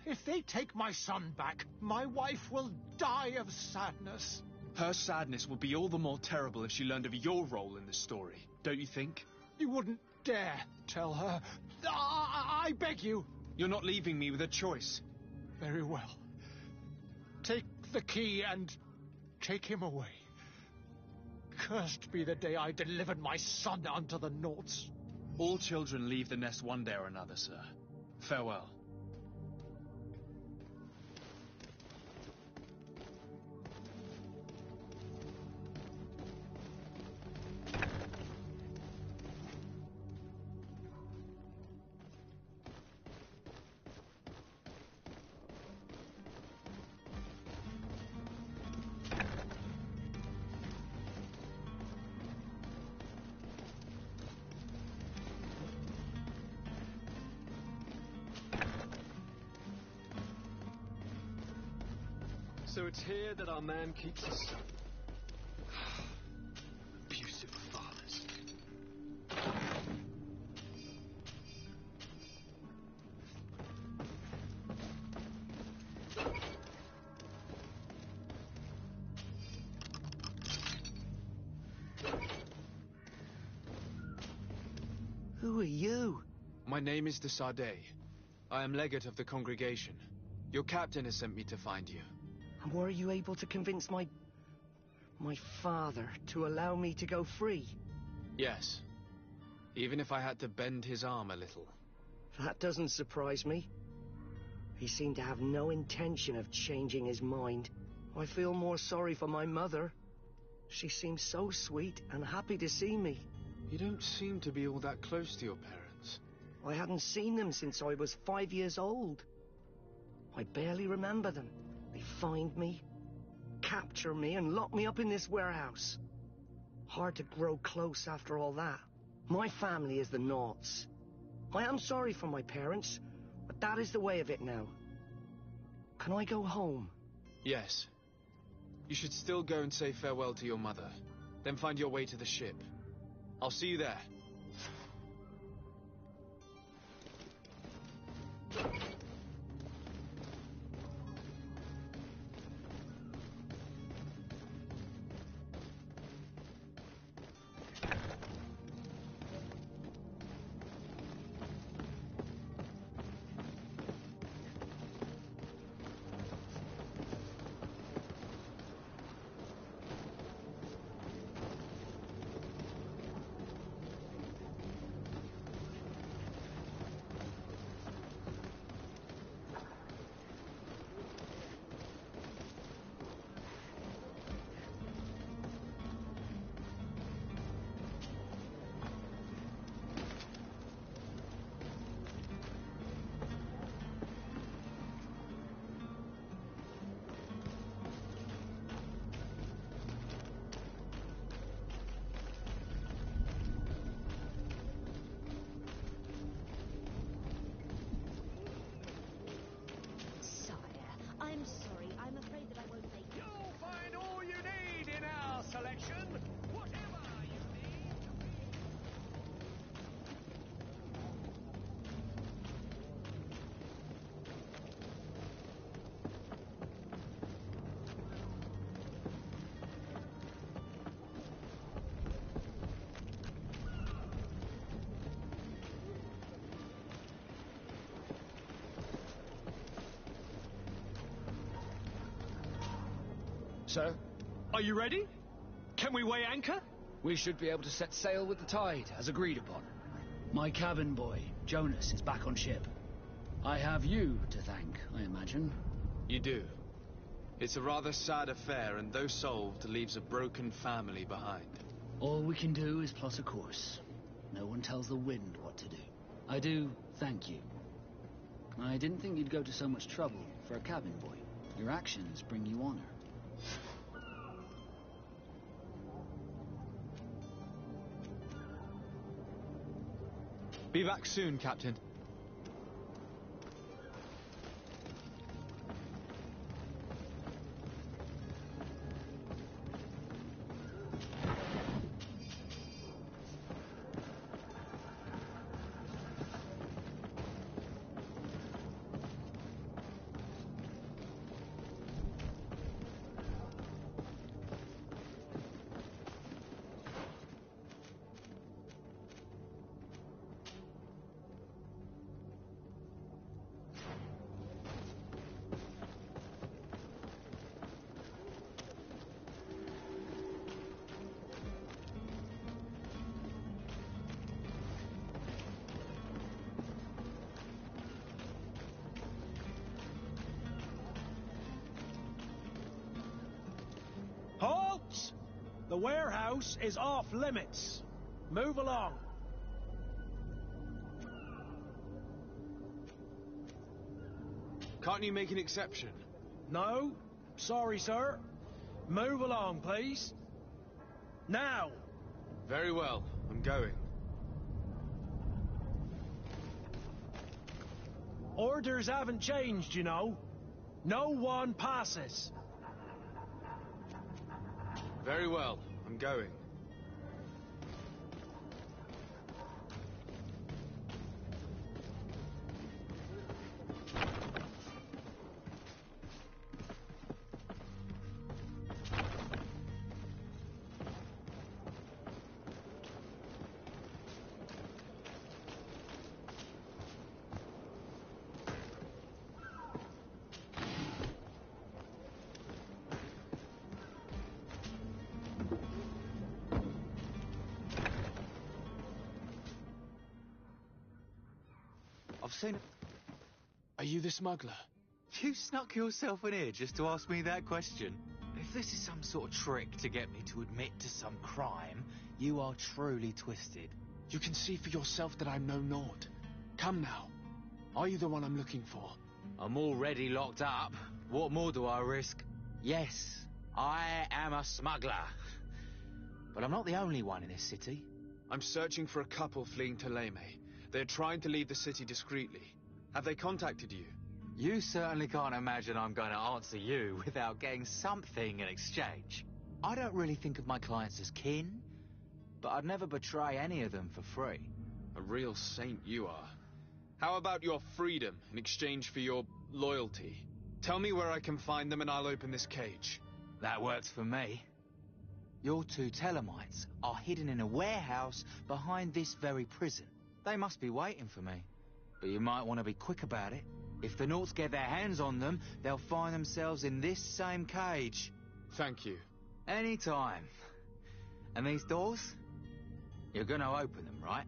If they take my son back, my wife will die of sadness. Her sadness will be all the more terrible if she learned of your role in the story, don't you think? You wouldn't dare tell her. I beg you. You're not leaving me with a choice. Very well. Take the key and take him away. Cursed be the day I delivered my son unto the Naughts. All children leave the nest one day or another, sir. Farewell. So it's here that our man keeps his son. Abusive fathers. Who are you? My name is de Sade. I am legate of the congregation. Your captain has sent me to find you. And were you able to convince my father to allow me to go free? Yes. Even if I had to bend his arm a little. That doesn't surprise me. He seemed to have no intention of changing his mind. I feel more sorry for my mother. She seems so sweet and happy to see me. You don't seem to be all that close to your parents. I hadn't seen them since I was 5 years old. I barely remember them. They find me, capture me, and lock me up in this warehouse. Hard to grow close after all that. My family is the Naughts. I am sorry for my parents, but that is the way of it now. Can I go home? Yes. You should still go and say farewell to your mother. Then find your way to the ship. I'll see you there. I'm sorry. I'm afraid that I won't make it. You'll find all you need in our selection. Whatever you need. Sir? Are you ready? Can we weigh anchor? We should be able to set sail with the tide, as agreed upon. My cabin boy, Jonas, is back on ship. I have you to thank, I imagine. You do. It's a rather sad affair, and though solved, leaves a broken family behind. All we can do is plot a course. No one tells the wind what to do. I do thank you. I didn't think you'd go to so much trouble for a cabin boy. Your actions bring you honor. Be back soon, Captain. Halt! The warehouse is off limits. Move along. Can't you make an exception? No? Sorry, sir. Move along, please. Now! Very well. I'm going. Orders haven't changed, you know. No one passes. Very well. I'm going. I've seen it. Are you the smuggler? You snuck yourself in here just to ask me that question. If this is some sort of trick to get me to admit to some crime, you are truly twisted. You can see for yourself that I'm no Nord. Come now. Are you the one I'm looking for? I'm already locked up. What more do I risk? Yes, I am a smuggler. But I'm not the only one in this city. I'm searching for a couple fleeing to Leme. They're trying to leave the city discreetly. Have they contacted you? You certainly can't imagine I'm going to answer you without getting something in exchange. I don't really think of my clients as kin, but I'd never betray any of them for free. A real saint you are. How about your freedom in exchange for your loyalty? Tell me where I can find them and I'll open this cage. That works for me. Your two Telemites are hidden in a warehouse behind this very prison. They must be waiting for me. But you might want to be quick about it. If the Norts get their hands on them, they'll find themselves in this same cage. Thank you. Anytime. And these doors? You're gonna open them, right?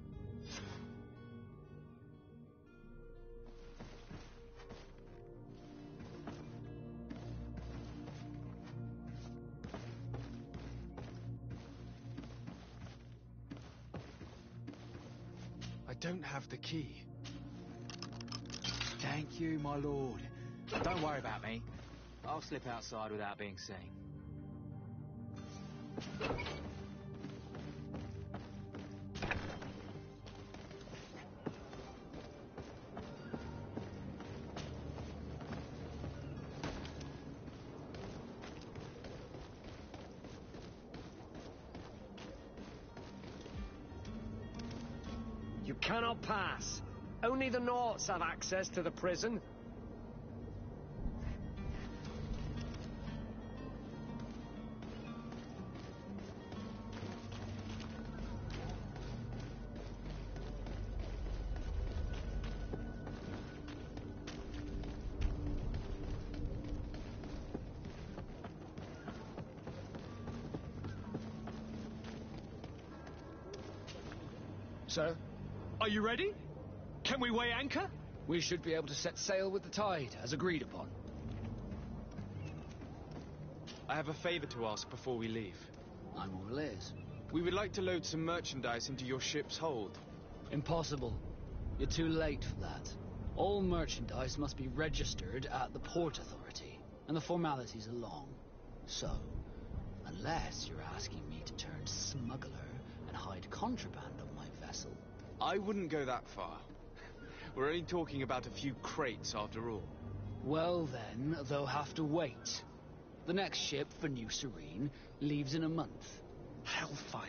I don't have the key. Thank you, my lord. Don't worry about me. I'll slip outside without being seen. You cannot pass. Only the Norts have access to the prison. Sir, are you ready? Can we weigh anchor? We should be able to set sail with the tide, as agreed upon. I have a favor to ask before we leave. I'm all ears. We would like to load some merchandise into your ship's hold. Impossible. You're too late for that. All merchandise must be registered at the Port Authority, and the formalities are long. So, unless you're asking me to turn smuggler and hide contraband on my vessel... I wouldn't go that far. We're only talking about a few crates after all. Well then, they'll have to wait. The next ship for New Serene leaves in a month. Hellfire.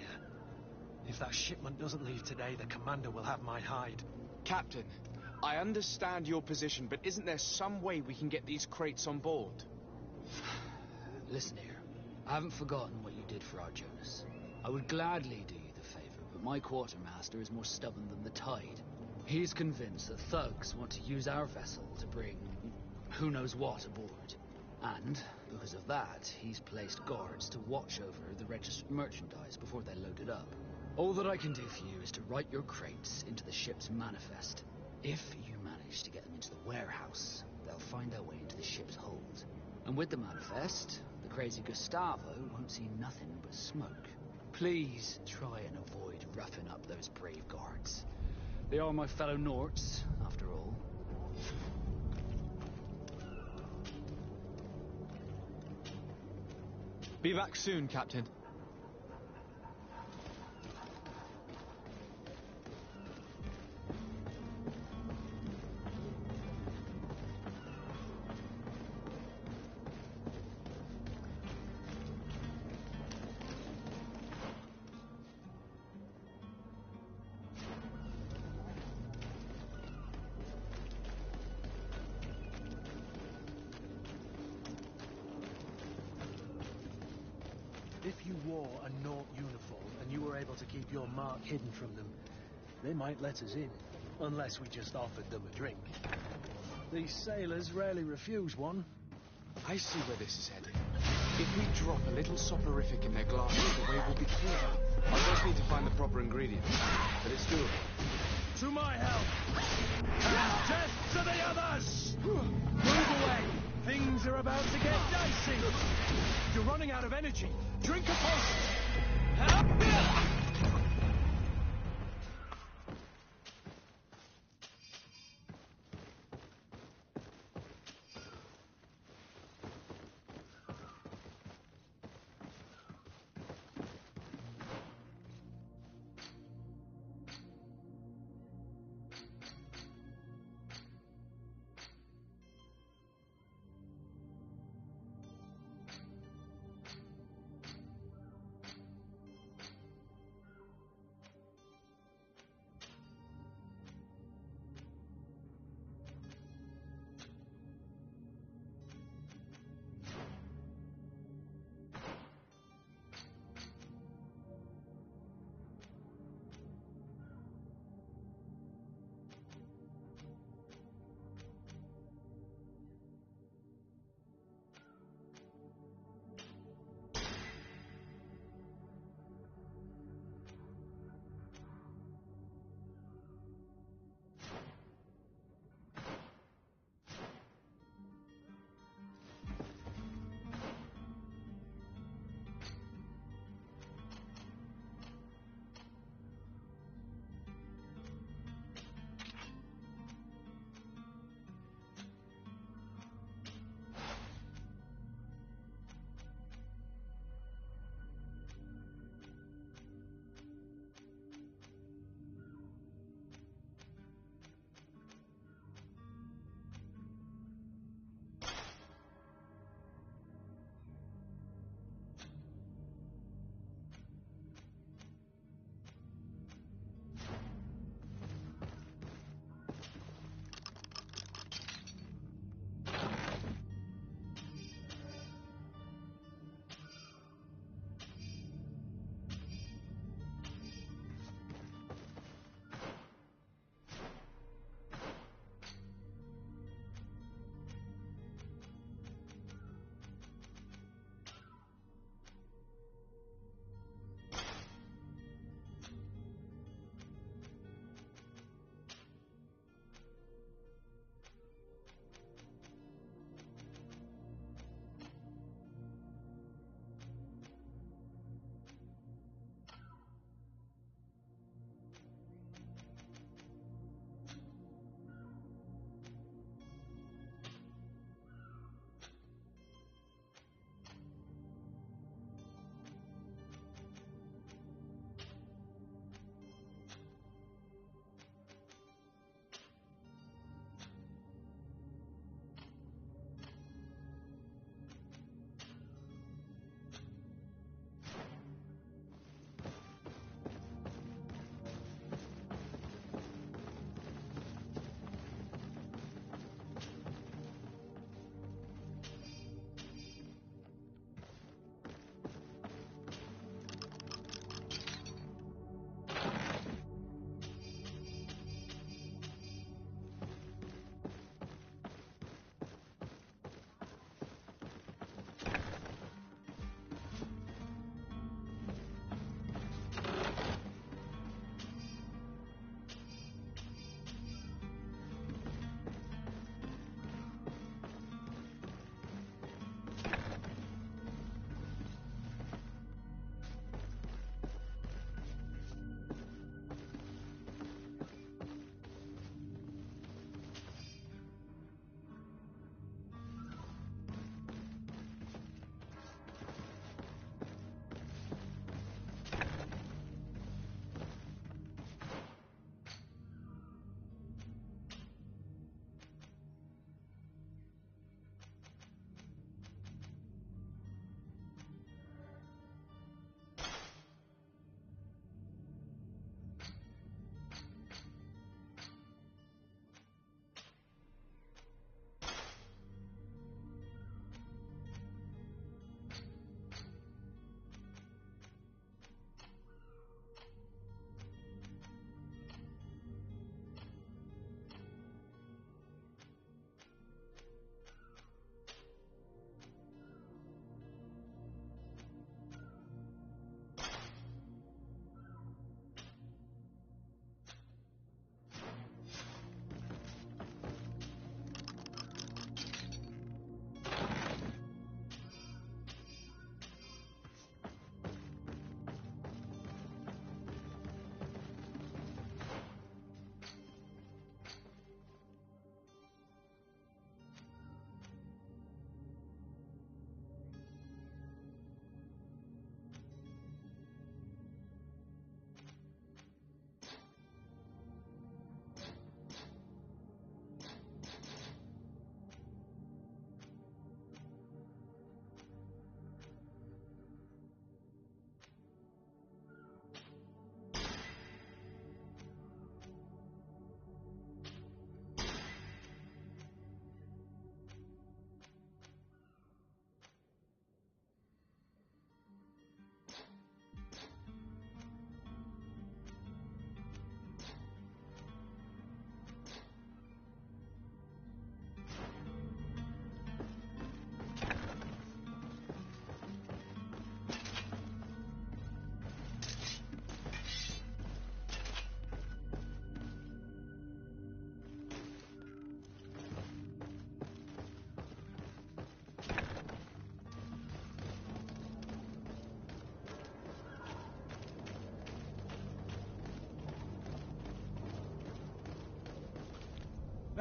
If that shipment doesn't leave today, the commander will have my hide. Captain, I understand your position, but isn't there some way we can get these crates on board? Listen here. I haven't forgotten what you did for our Jonas. I would gladly do you the favor, but my quartermaster is more stubborn than the tide. He's convinced that thugs want to use our vessel to bring who knows what aboard. And, because of that, he's placed guards to watch over the registered merchandise before they load it up. All that I can do for you is to write your crates into the ship's manifest. If you manage to get them into the warehouse, they'll find their way into the ship's hold. And with the manifest, the crazy Gustavo won't see nothing but smoke. Please try and avoid roughing up those brave guards. They are my fellow Norts, after all. Be back soon, Captain. If you wore a Nort uniform and you were able to keep your mark hidden from them, they might let us in, unless we just offered them a drink. These sailors rarely refuse one. I see where this is headed. If we drop a little soporific in their glasses, the way will be clear. I'll just need to find the proper ingredients, but it's doable. To my help! And death to the others! Move away! Things are about to get dicey! You're running out of energy. Drink a potion!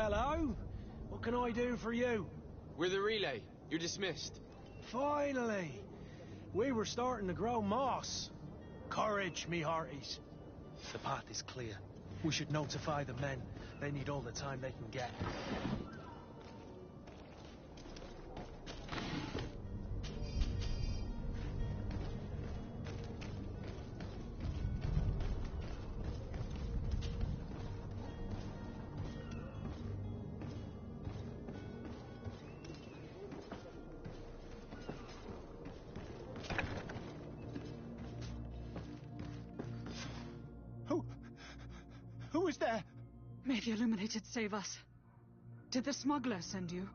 Hello? What can I do for you? We're the relay. You're dismissed. Finally! We were starting to grow moss. Courage, me hearties. The path is clear. We should notify the men. They need all the time they can get. Who is there? May the Illuminated save us. Did the smuggler send you?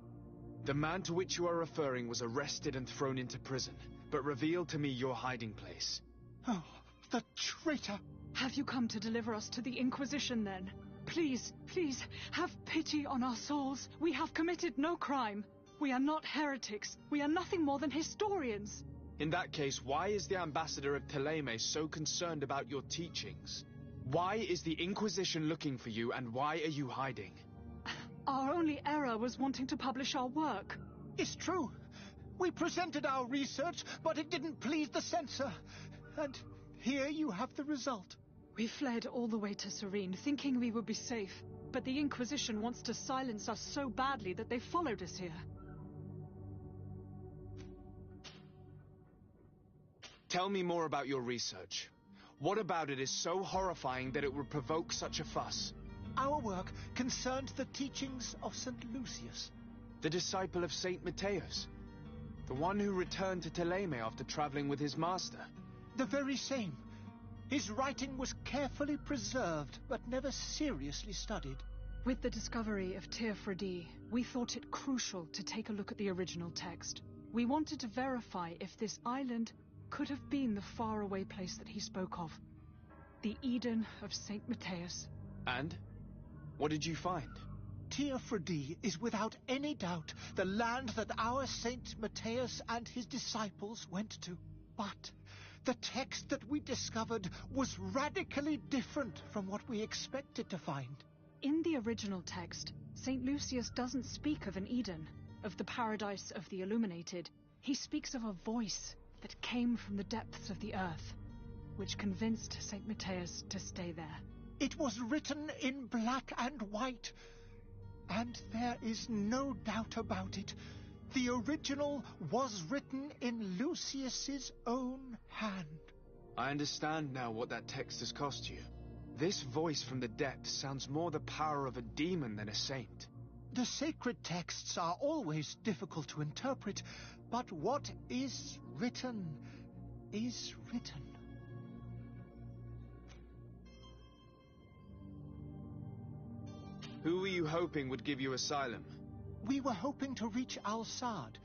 The man to which you are referring was arrested and thrown into prison, but revealed to me your hiding place. Oh, the traitor! Have you come to deliver us to the Inquisition, then? Please, please, have pity on our souls. We have committed no crime. We are not heretics. We are nothing more than historians. In that case, why is the ambassador of Teleme so concerned about your teachings? Why is the Inquisition looking for you, and why are you hiding? Our only error was wanting to publish our work. It's true. We presented our research, but it didn't please the censor. And here you have the result. We fled all the way to Serene, thinking we would be safe. But the Inquisition wants to silence us so badly that they followed us here. Tell me more about your research. What about it is so horrifying that it would provoke such a fuss? Our work concerned the teachings of St. Lucius. The disciple of St. Matthias? The one who returned to Teleme after traveling with his master? The very same. His writing was carefully preserved, but never seriously studied. With the discovery of Teofredi, we thought it crucial to take a look at the original text. We wanted to verify if this island could have been the faraway place that he spoke of. The Eden of St. Matthias. And? What did you find? Teofredi is without any doubt the land that our Saint Matthias and his disciples went to. But the text that we discovered was radically different from what we expected to find. In the original text, St. Lucius doesn't speak of an Eden, of the paradise of the Illuminated. He speaks of a voice that came from the depths of the earth, which convinced St. Matthias to stay there. It was written in black and white, and there is no doubt about it. The original was written in Lucius's own hand. I understand now what that text has cost you. This voice from the depths sounds more the power of a demon than a saint. The sacred texts are always difficult to interpret, but what is written is written. Who were you hoping would give you asylum? We were hoping to reach Al-Sad.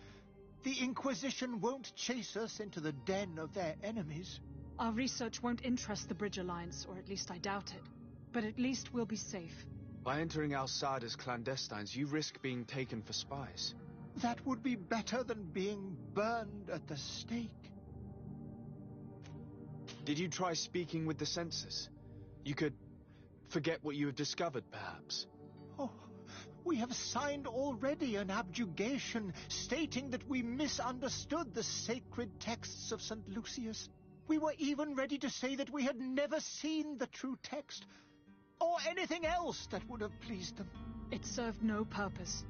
The Inquisition won't chase us into the den of their enemies. Our research won't interest the Bridge Alliance, or at least I doubt it. But at least we'll be safe. By entering Al-Sad as clandestines, you risk being taken for spies. That would be better than being burned at the stake. Did you try speaking with the censors? You could forget what you have discovered, perhaps. Oh, we have signed already an abjugation stating that we misunderstood the sacred texts of St. Lucius. We were even ready to say that we had never seen the true text, or anything else that would have pleased them. It served no purpose.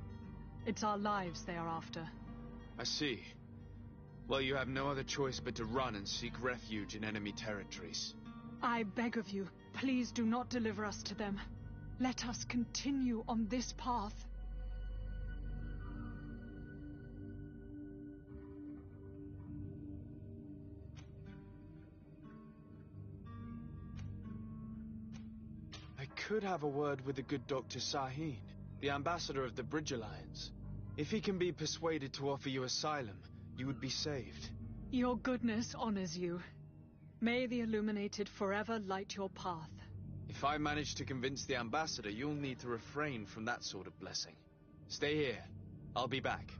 It's our lives they are after. I see. Well, you have no other choice but to run and seek refuge in enemy territories. I beg of you, please do not deliver us to them. Let us continue on this path. I could have a word with the good Dr. Sahin, the ambassador of the Bridge Alliance. If he can be persuaded to offer you asylum, you would be saved. Your goodness honors you. May the Illuminated forever light your path. If I manage to convince the ambassador, you'll need to refrain from that sort of blessing. Stay here. I'll be back.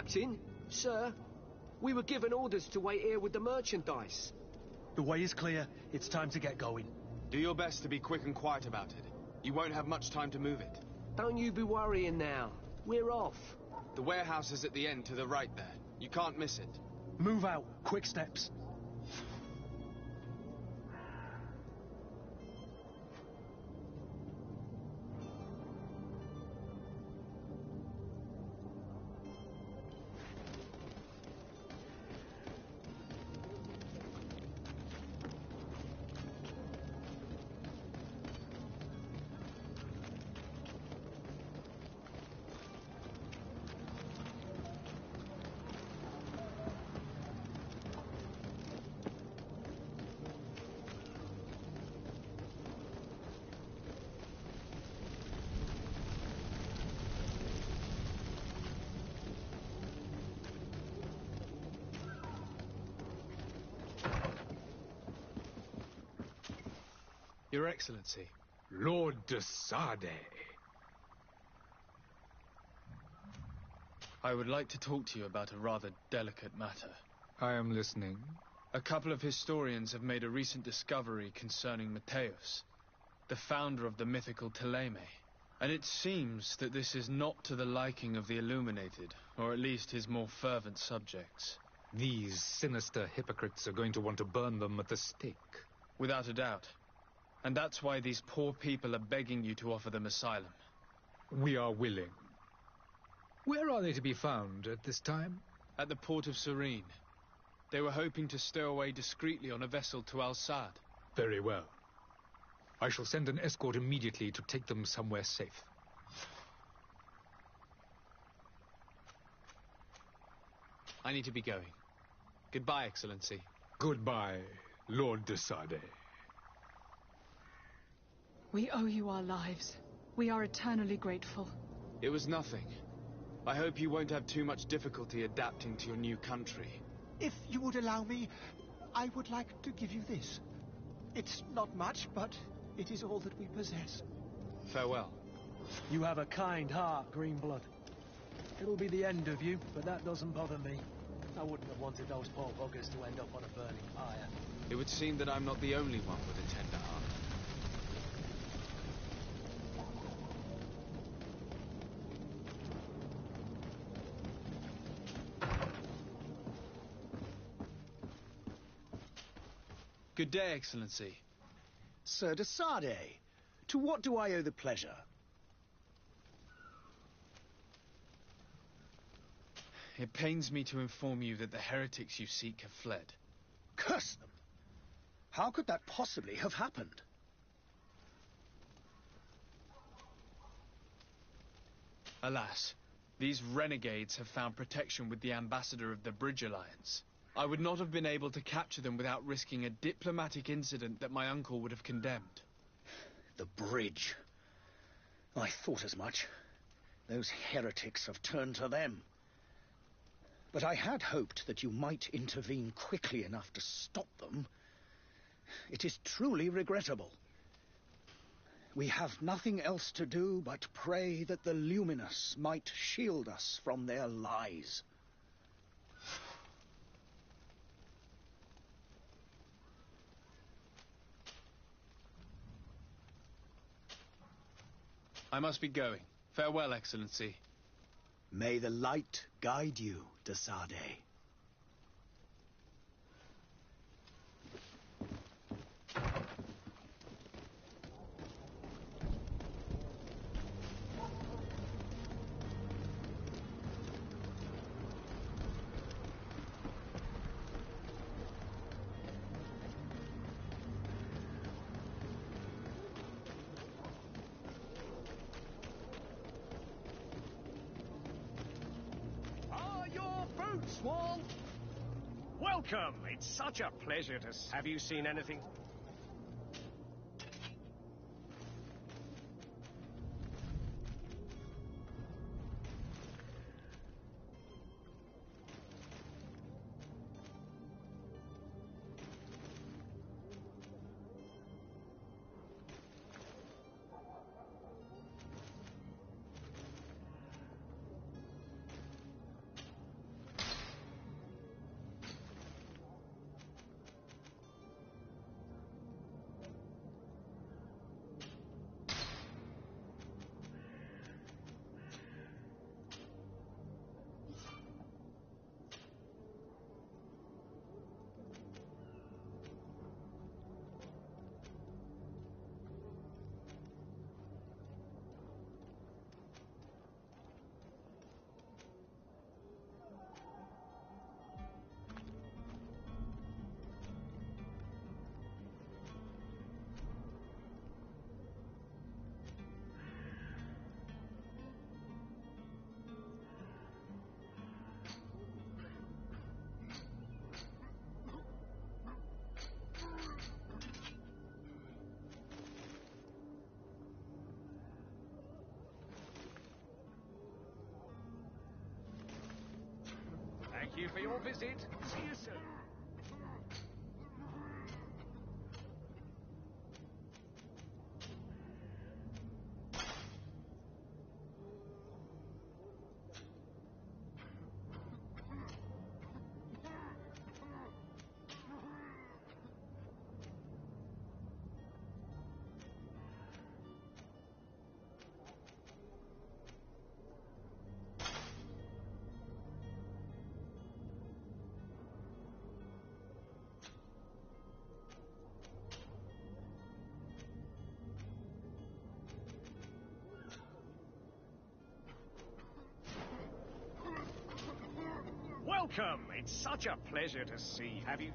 Captain, sir, we were given orders to wait here with the merchandise. The way is clear. It's time to get going. Do your best to be quick and quiet about it. You won't have much time to move it. Don't you be worrying now. We're off. The warehouse is at the end to the right there. You can't miss it. Move out. Quick steps. Your Excellency. Lord de Sade. I would like to talk to you about a rather delicate matter. I am listening. A couple of historians have made a recent discovery concerning Mateus, the founder of the mythical Teleme. And it seems that this is not to the liking of the Illuminated, or at least his more fervent subjects. These sinister hypocrites are going to want to burn them at the stake. Without a doubt. And that's why these poor people are begging you to offer them asylum. We are willing. Where are they to be found at this time? At the port of Serene. They were hoping to stow away discreetly on a vessel to Al-Sad. Very well. I shall send an escort immediately to take them somewhere safe. I need to be going. Goodbye, Excellency. Goodbye, Lord de Sade. We owe you our lives. We are eternally grateful. It was nothing. I hope you won't have too much difficulty adapting to your new country. If you would allow me, I would like to give you this. It's not much, but it is all that we possess. Farewell. You have a kind heart, Greenblood. It'll be the end of you, but that doesn't bother me. I wouldn't have wanted those poor buggers to end up on a burning pyre. It would seem that I'm not the only one with a tender heart. Good day, Excellency. Sir de Sade, to what do I owe the pleasure? It pains me to inform you that the heretics you seek have fled. Curse them! How could that possibly have happened? Alas, these renegades have found protection with the ambassador of the Bridge Alliance. I would not have been able to capture them without risking a diplomatic incident that my uncle would have condemned. The bridge. I thought as much. Those heretics have turned to them. But I had hoped that you might intervene quickly enough to stop them. It is truly regrettable. We have nothing else to do but pray that the Luminous might shield us from their lies. I must be going. Farewell, Excellency. May the light guide you, de Sade. Swan! Welcome! It's such a pleasure to... Have you seen anything? for your visit. See you soon. Welcome! It's such a pleasure to see. Have you...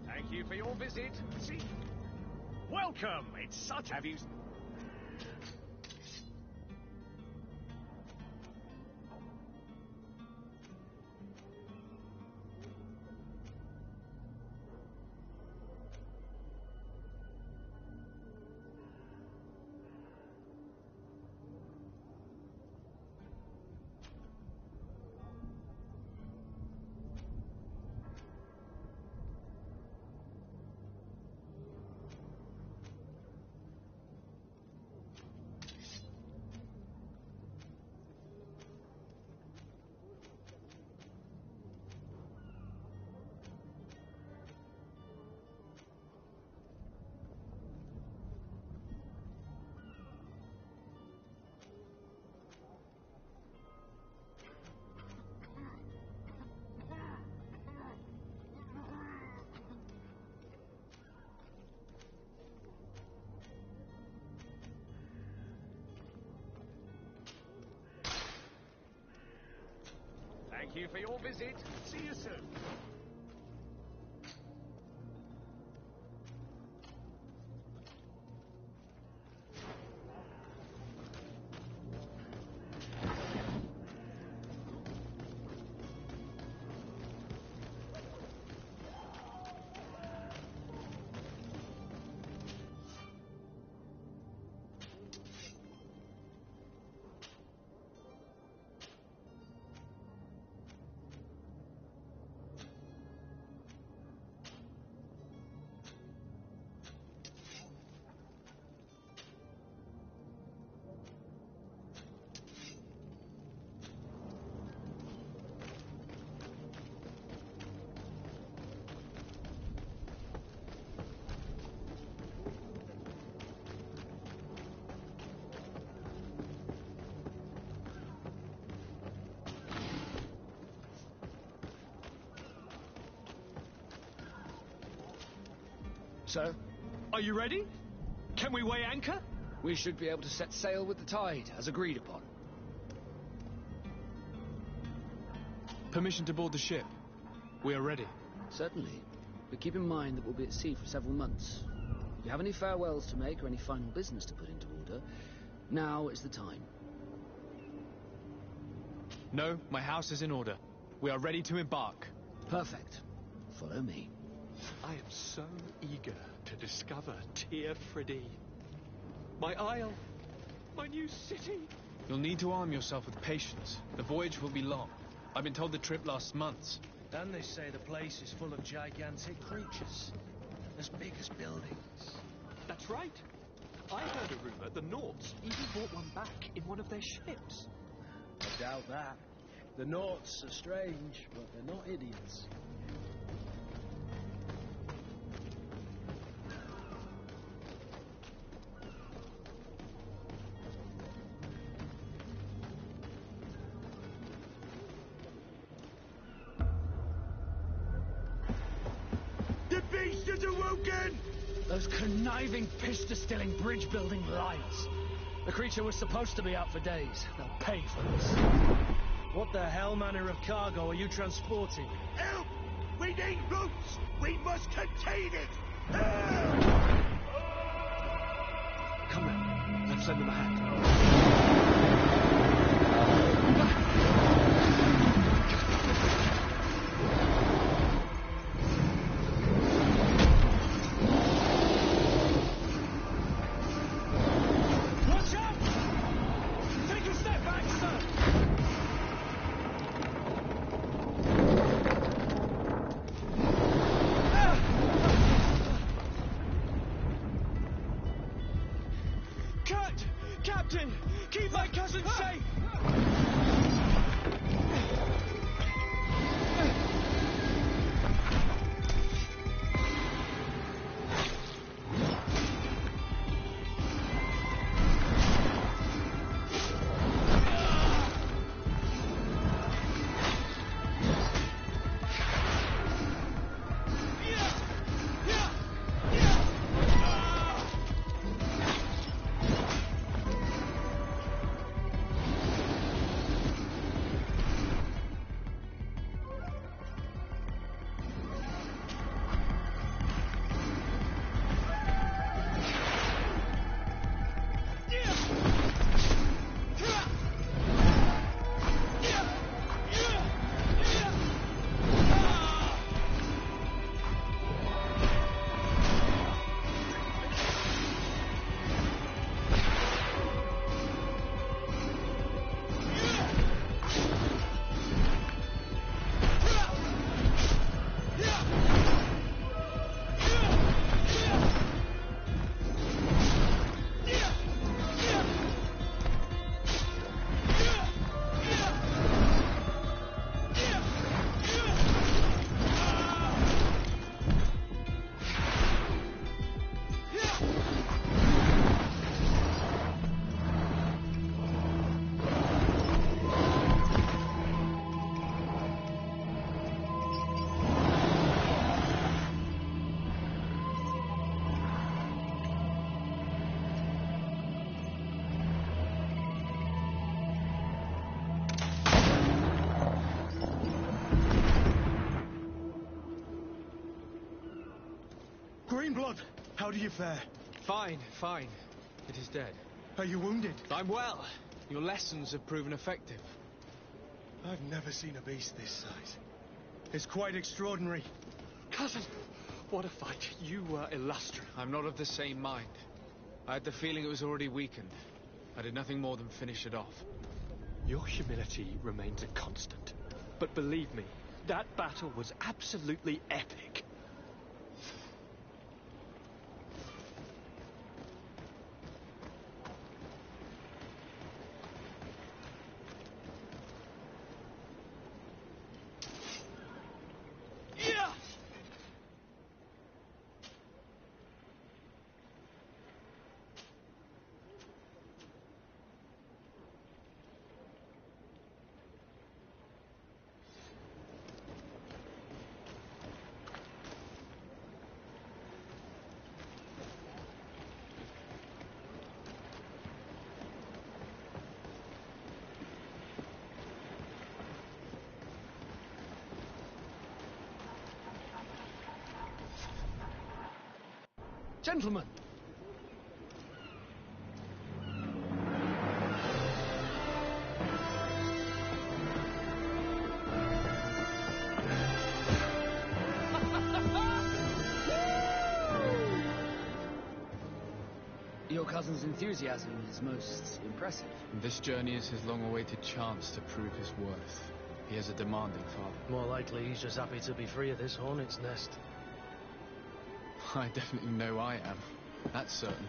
Thank you for your visit. See... Welcome! It's such... Have you... Thank you for your visit. See you soon. Sir? Are you ready? Can we weigh anchor? We should be able to set sail with the tide, as agreed upon. Permission to board the ship. We are ready. Certainly. But keep in mind that we'll be at sea for several months. If you have any farewells to make or any final business to put into order, now is the time. No, my house is in order. We are ready to embark. Perfect. Follow me. I am so eager to discover Tir Fridee. My isle, my new city. You'll need to arm yourself with patience. The voyage will be long. I've been told the trip lasts months. And they say the place is full of gigantic creatures, as big as buildings. That's right. I heard a rumor the Norts even brought one back in one of their ships. I doubt that. The Norts are strange, but they're not idiots. The beast has awoken! Those conniving, piss-distilling, bridge-building liars. The creature was supposed to be out for days. They'll pay for this. What the hell manner of cargo are you transporting? Help! We need routes! We must contain it! Come on, let's lend them a hand. Captain! Keep my cousin safe! Greenblood, how do you fare? Fine, fine. It is dead. Are you wounded? I'm well. Your lessons have proven effective. I've never seen a beast this size. It's quite extraordinary. Cousin, what a fight. You were illustrious. I'm not of the same mind. I had the feeling it was already weakened. I did nothing more than finish it off. Your humility remains a constant. But believe me, that battle was absolutely epic. Gentlemen! Your cousin's enthusiasm is most impressive. This journey is his long-awaited chance to prove his worth. He has a demanding father. More likely he's just happy to be free of this hornet's nest. I definitely know I am. That's certain.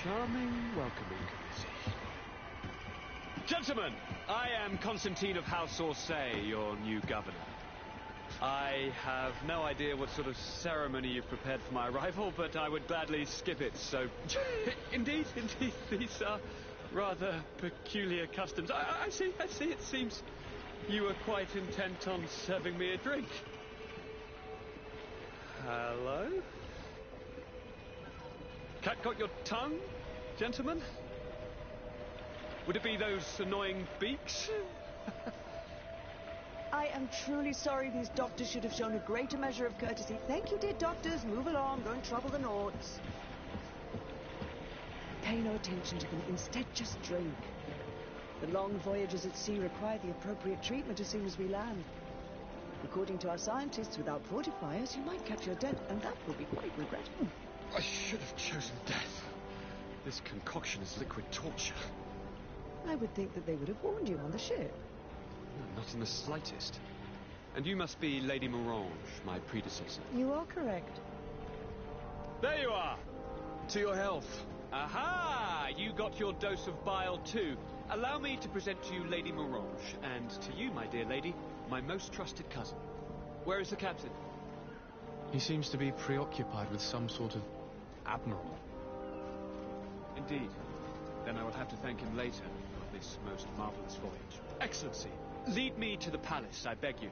charming welcoming committee. Gentlemen, I am Constantine of House Orsay, your new governor. I have no idea what sort of ceremony you've prepared for my arrival, but I would gladly skip it, so... Indeed, these are rather peculiar customs. I see, it seems you were quite intent on serving me a drink. Hello? Cat got your tongue, gentlemen? Would it be those annoying beaks? I am truly sorry these doctors should have shown a greater measure of courtesy. Thank you, dear doctors. Move along. Don't trouble the Nords. Pay no attention to them. Instead, just drink. The long voyages at sea require the appropriate treatment as soon as we land. According to our scientists, without fortifiers, you might catch your death, and that would be quite regrettable. I should have chosen death. This concoction is liquid torture. I would think that they would have warned you on the ship. Not in the slightest. And you must be Lady Morange, my predecessor. You are correct. There you are! To your health. Aha! You got your dose of bile too. Allow me to present to you Lady Morange, and to you, my dear lady, my most trusted cousin. Where is the captain? He seems to be preoccupied with some sort of admiral. Indeed. Then I will have to thank him later for this most marvelous voyage. Excellency, lead me to the palace, I beg you.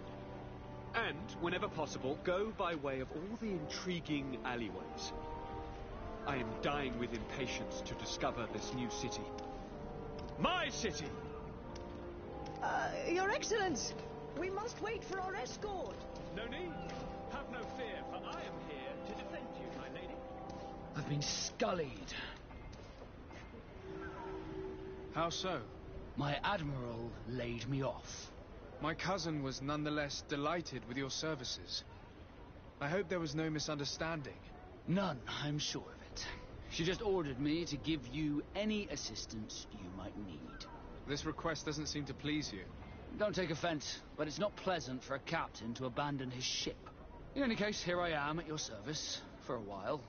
And, whenever possible, go by way of all the intriguing alleyways. I am dying with impatience to discover this new city. My city! Your Excellence! We must wait for our escort! No need. Have no fear, for I am here to defend you, my lady. I've been scullied. How so? My admiral laid me off. My cousin was nonetheless delighted with your services. I hope there was no misunderstanding. None, I'm sure of it. She just ordered me to give you any assistance you might need. This request doesn't seem to please you. Don't take offense, but it's not pleasant for a captain to abandon his ship. In any case, here I am at your service, for a while.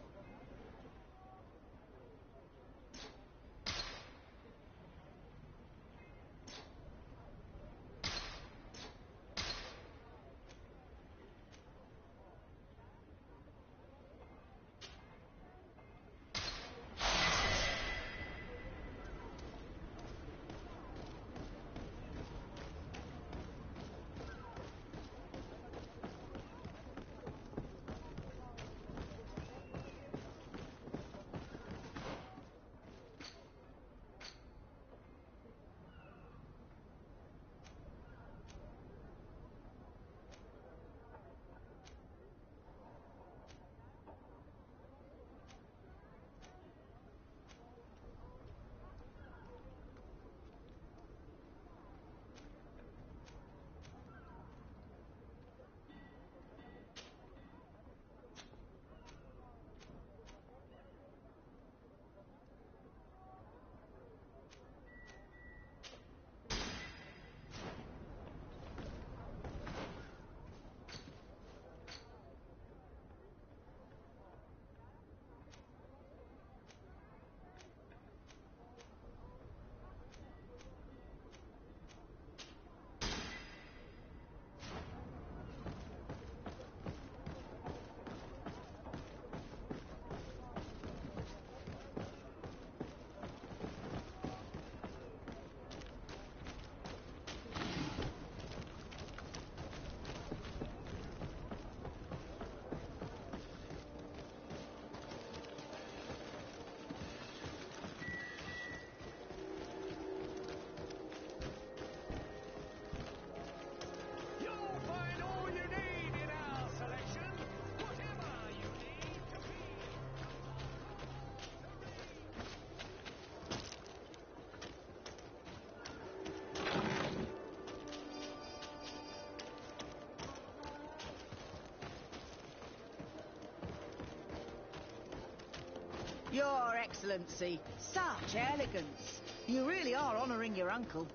Your Excellency, such elegance. You really are honouring your uncle.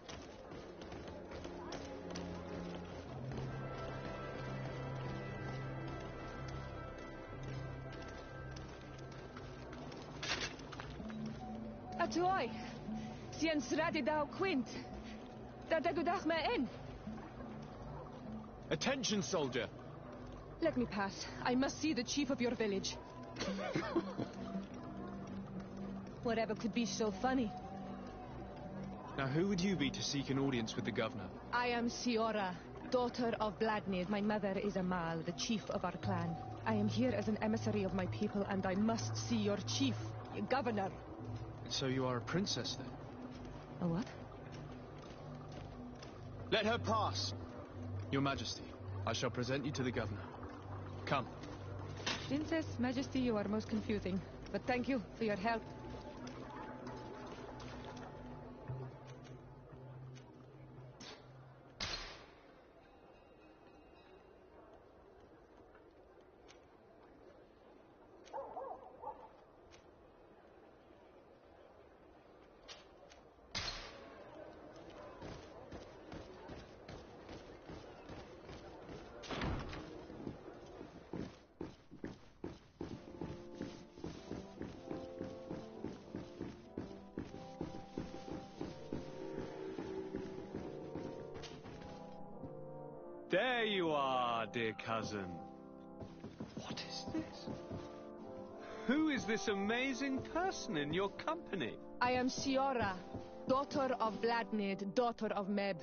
to I. Sien sradi dau quint. Da dagudach me in. Attention, soldier! Let me pass. I must see the chief of your village. Whatever could be so funny? Now, who would you be to seek an audience with the governor? I am Siora, daughter of Vladnid. My mother is Amal, the chief of our clan. I am here as an emissary of my people, and I must see your chief, your governor. So you are a princess, then? A what? Let her pass! Your Majesty, I shall present you to the governor. Come. Princess, Majesty, you are most confusing. But thank you for your help. There you are, dear cousin. What is this? Who is this amazing person in your company? I am Siora, daughter of Vladnid, daughter of Meb.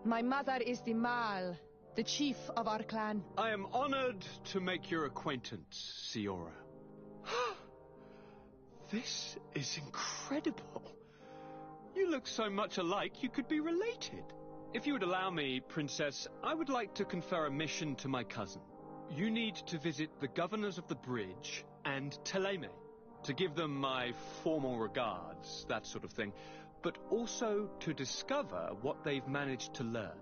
My mother is the Mal, the chief of our clan. I am honored to make your acquaintance, Siora. This is incredible. You look so much alike you could be related. If you would allow me, Princess, I would like to confer a mission to my cousin. You need to visit the governors of the bridge and Teleme, to give them my formal regards, that sort of thing, but also to discover what they've managed to learn.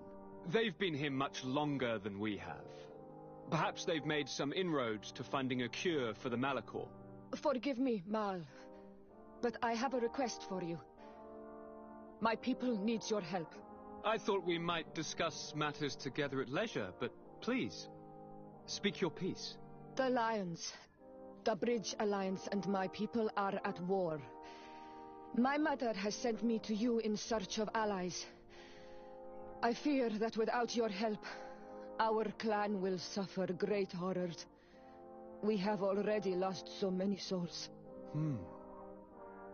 They've been here much longer than we have. Perhaps they've made some inroads to finding a cure for the Malachor. Forgive me, Mal, but I have a request for you. My people needs your help. I thought we might discuss matters together at leisure, but please, speak your piece. The Alliance, the Bridge Alliance and my people are at war. My mother has sent me to you in search of allies. I fear that without your help, our clan will suffer great horrors. We have already lost so many souls.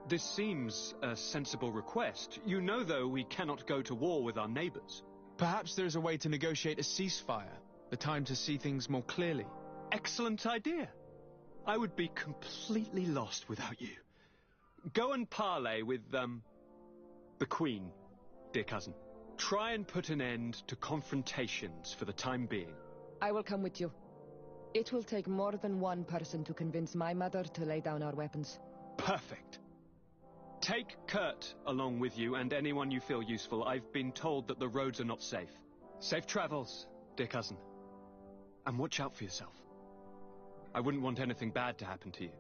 This seems a sensible request. You know, though, we cannot go to war with our neighbors. Perhaps there is a way to negotiate a ceasefire, the time to see things more clearly. Excellent idea. I would be completely lost without you. Go and parley with, the Queen, dear cousin. Try and put an end to confrontations for the time being. I will come with you. It will take more than one person to convince my mother to lay down our weapons. Perfect. Take Kurt along with you and anyone you feel useful. I've been told that the roads are not safe. Safe travels, dear cousin. And watch out for yourself. I wouldn't want anything bad to happen to you.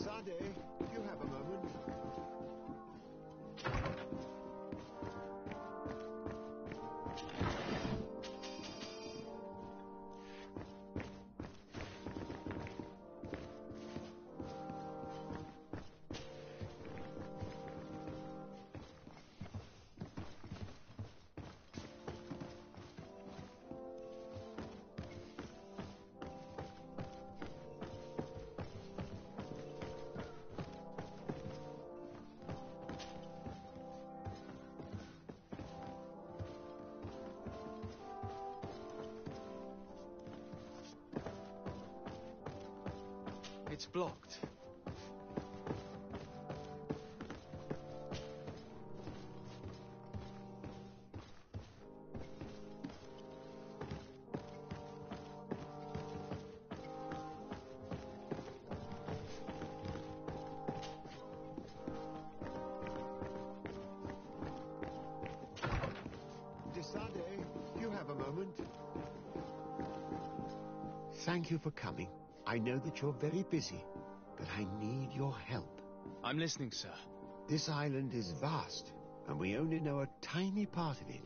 Sade, if you have a moment. It's blocked. Desade, if you have a moment. Thank you for coming. I know that you're very busy, but I need your help. I'm listening, sir. This island is vast, and we only know a tiny part of it.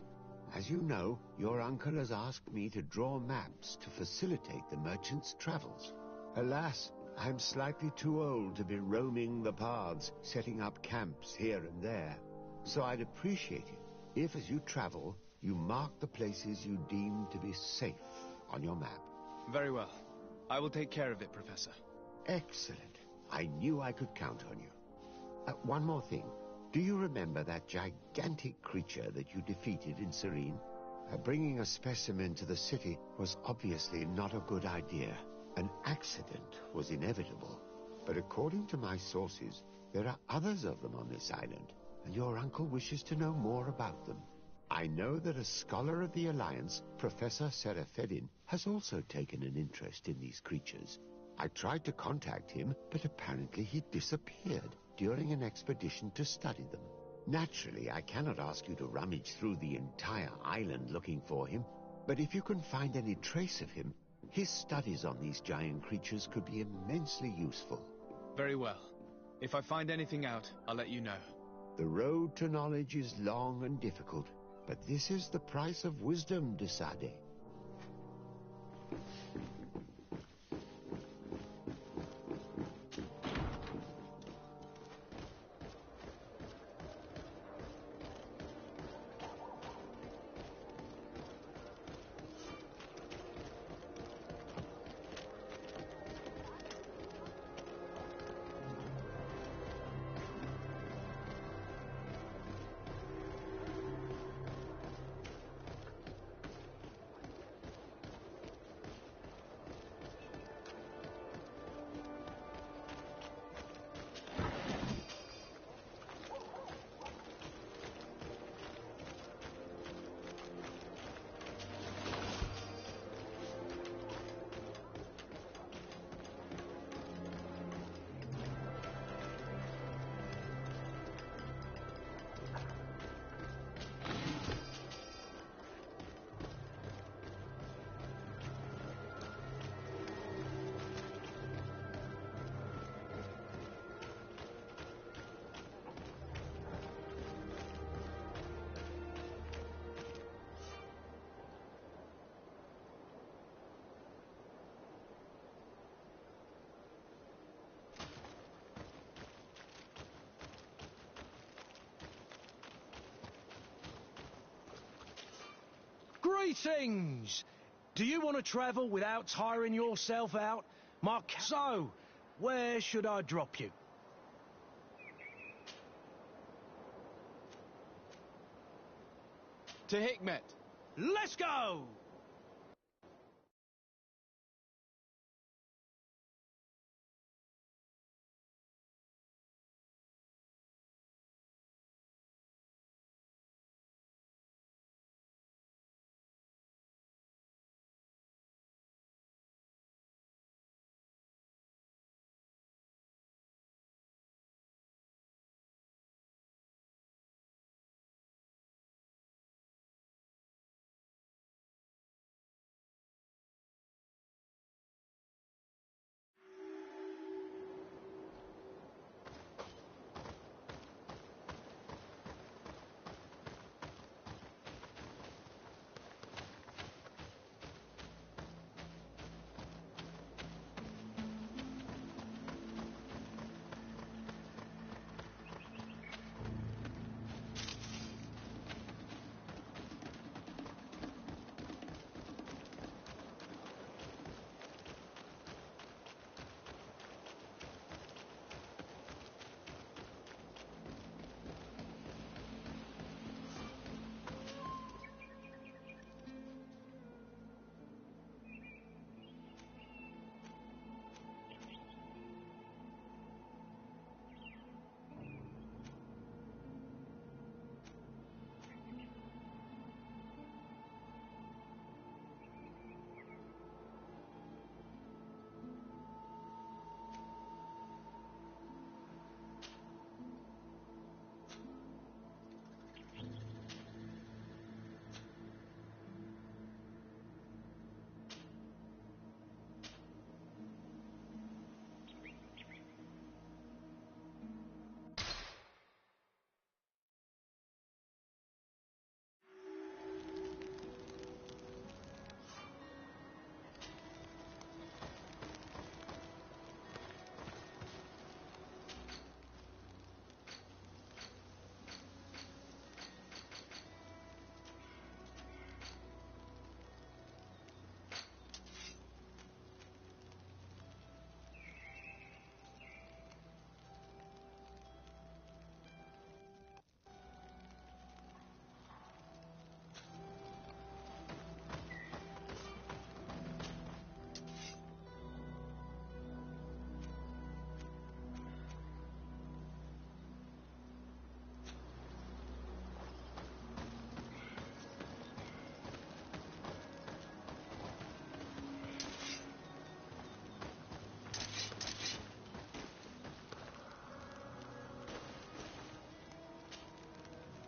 As you know, your uncle has asked me to draw maps to facilitate the merchant's travels. Alas, I'm slightly too old to be roaming the paths, setting up camps here and there. So I'd appreciate it if, as you travel, you mark the places you deem to be safe on your map. Very well. I will take care of it, Professor. Excellent. I knew I could count on you. One more thing. Do you remember that gigantic creature that you defeated in Serene? Bringing a specimen to the city was obviously not a good idea. An accident was inevitable. But according to my sources, there are others of them on this island, and your uncle wishes to know more about them. I know that a scholar of the Alliance, Professor Serafedin, has also taken an interest in these creatures. I tried to contact him, but apparently he disappeared during an expedition to study them. Naturally, I cannot ask you to rummage through the entire island looking for him, but if you can find any trace of him, his studies on these giant creatures could be immensely useful. Very well. If I find anything out, I'll let you know. The road to knowledge is long and difficult, but this is the price of wisdom, Desade. Greetings! Do you want to travel without tiring yourself out? So, where should I drop you? To Hikmet. Let's go!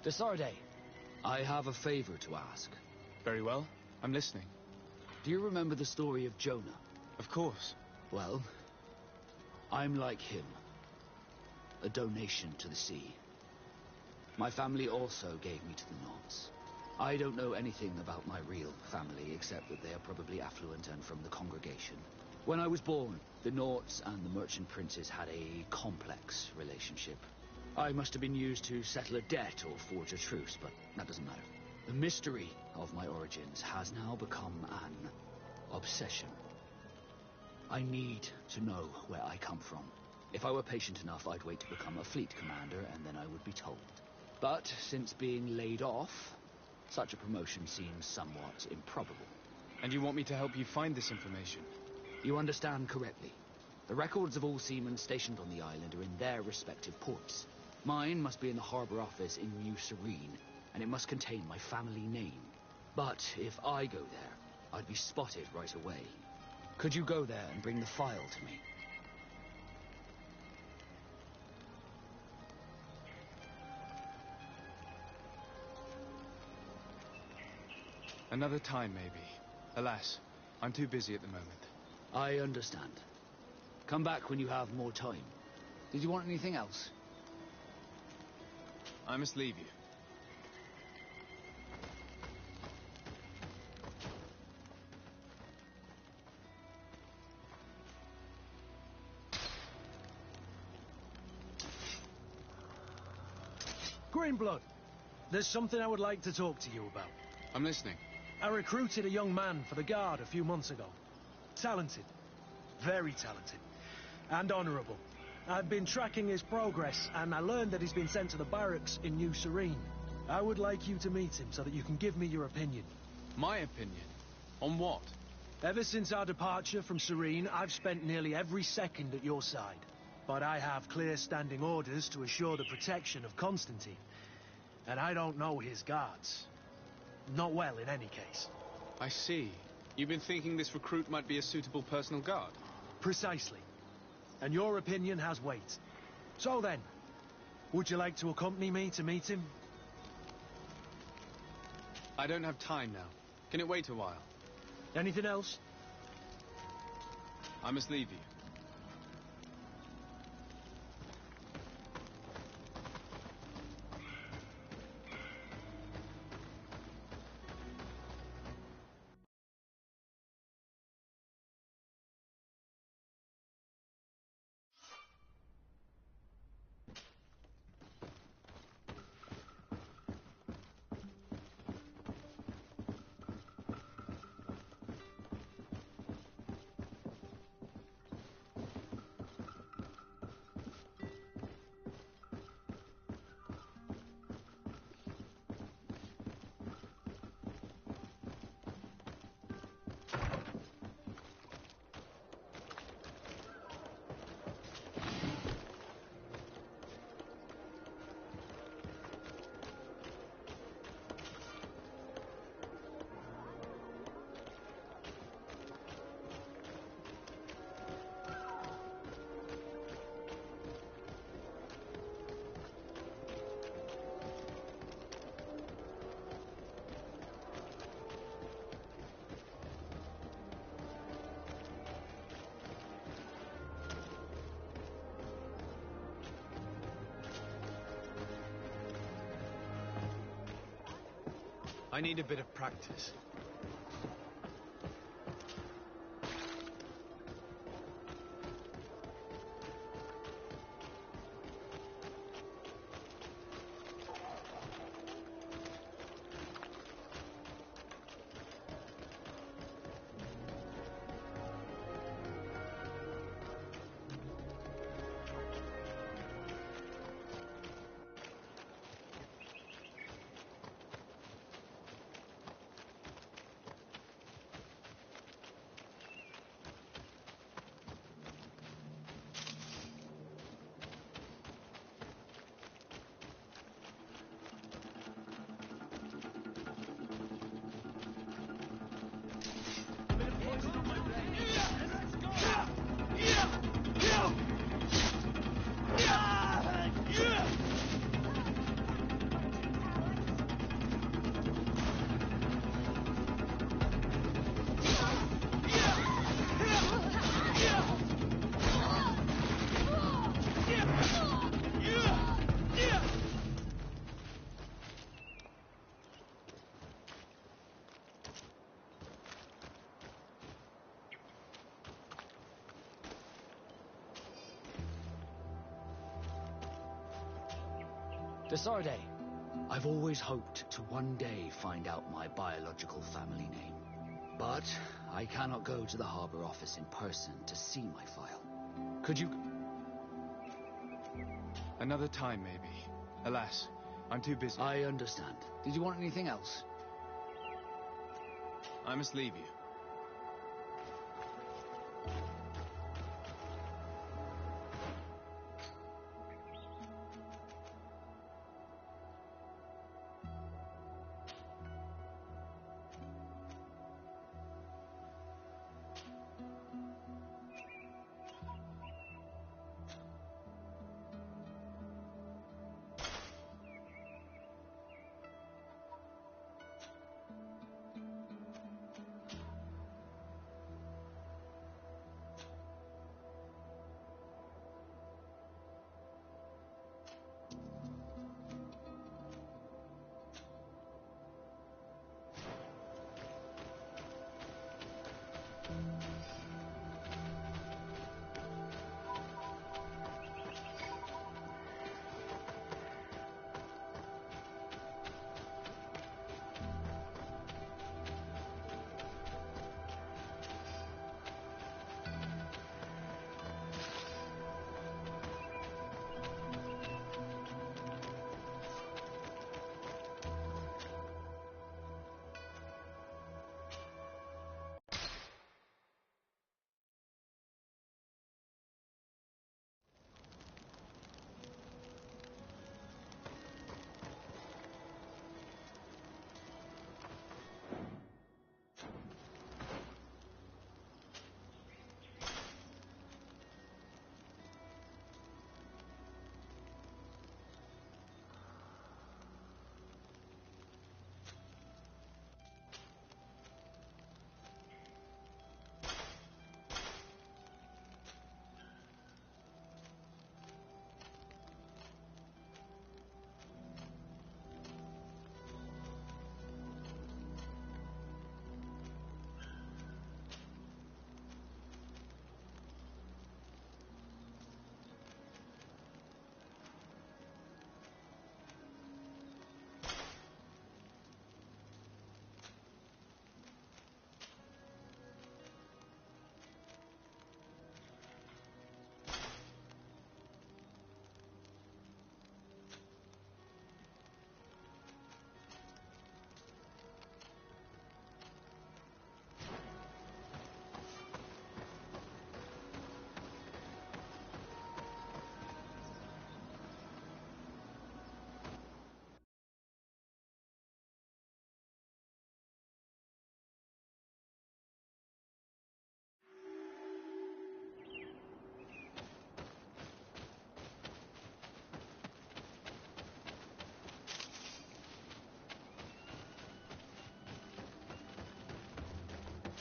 Desarde, I have a favor to ask. Very well. I'm listening. Do you remember the story of Jonah? Of course. Well, I'm like him. A donation to the sea. My family also gave me to the Nauts. I don't know anything about my real family, except that they are probably affluent and from the congregation. When I was born, the Nauts and the merchant princes had a complex relationship. I must have been used to settle a debt or forge a truce, but that doesn't matter. The mystery of my origins has now become an obsession. I need to know where I come from. If I were patient enough, I'd wait to become a fleet commander, and then I would be told. But since being laid off, such a promotion seems somewhat improbable. And you want me to help you find this information? You understand correctly. The records of all seamen stationed on the island are in their respective ports. Mine must be in the harbor office in New Serene, and it must contain my family name. But if I go there, I'd be spotted right away. Could you go there and bring the file to me? Another time, maybe. Alas, I'm too busy at the moment. I understand. Come back when you have more time. Did you want anything else? I must leave you. Greenblood, there's something I would like to talk to you about. I'm listening. I recruited a young man for the Guard a few months ago. Talented. Very talented. And honourable. I've been tracking his progress, and I learned that he's been sent to the barracks in New Serene. I would like you to meet him so that you can give me your opinion. My opinion? On what? Ever since our departure from Serene, I've spent nearly every second at your side. But I have clear standing orders to assure the protection of Constantine. And I don't know his guards. Not well, in any case. I see. You've been thinking this recruit might be a suitable personal guard? Precisely. And your opinion has weight. So then, would you like to accompany me to meet him? I don't have time now. Can it wait a while? Anything else? I must leave you. I need a bit of practice. Desarde, I've always hoped to one day find out my biological family name. But I cannot go to the harbor office in person to see my file. Could you... Another time, maybe. Alas, I'm too busy. I understand. Did you want anything else? I must leave you.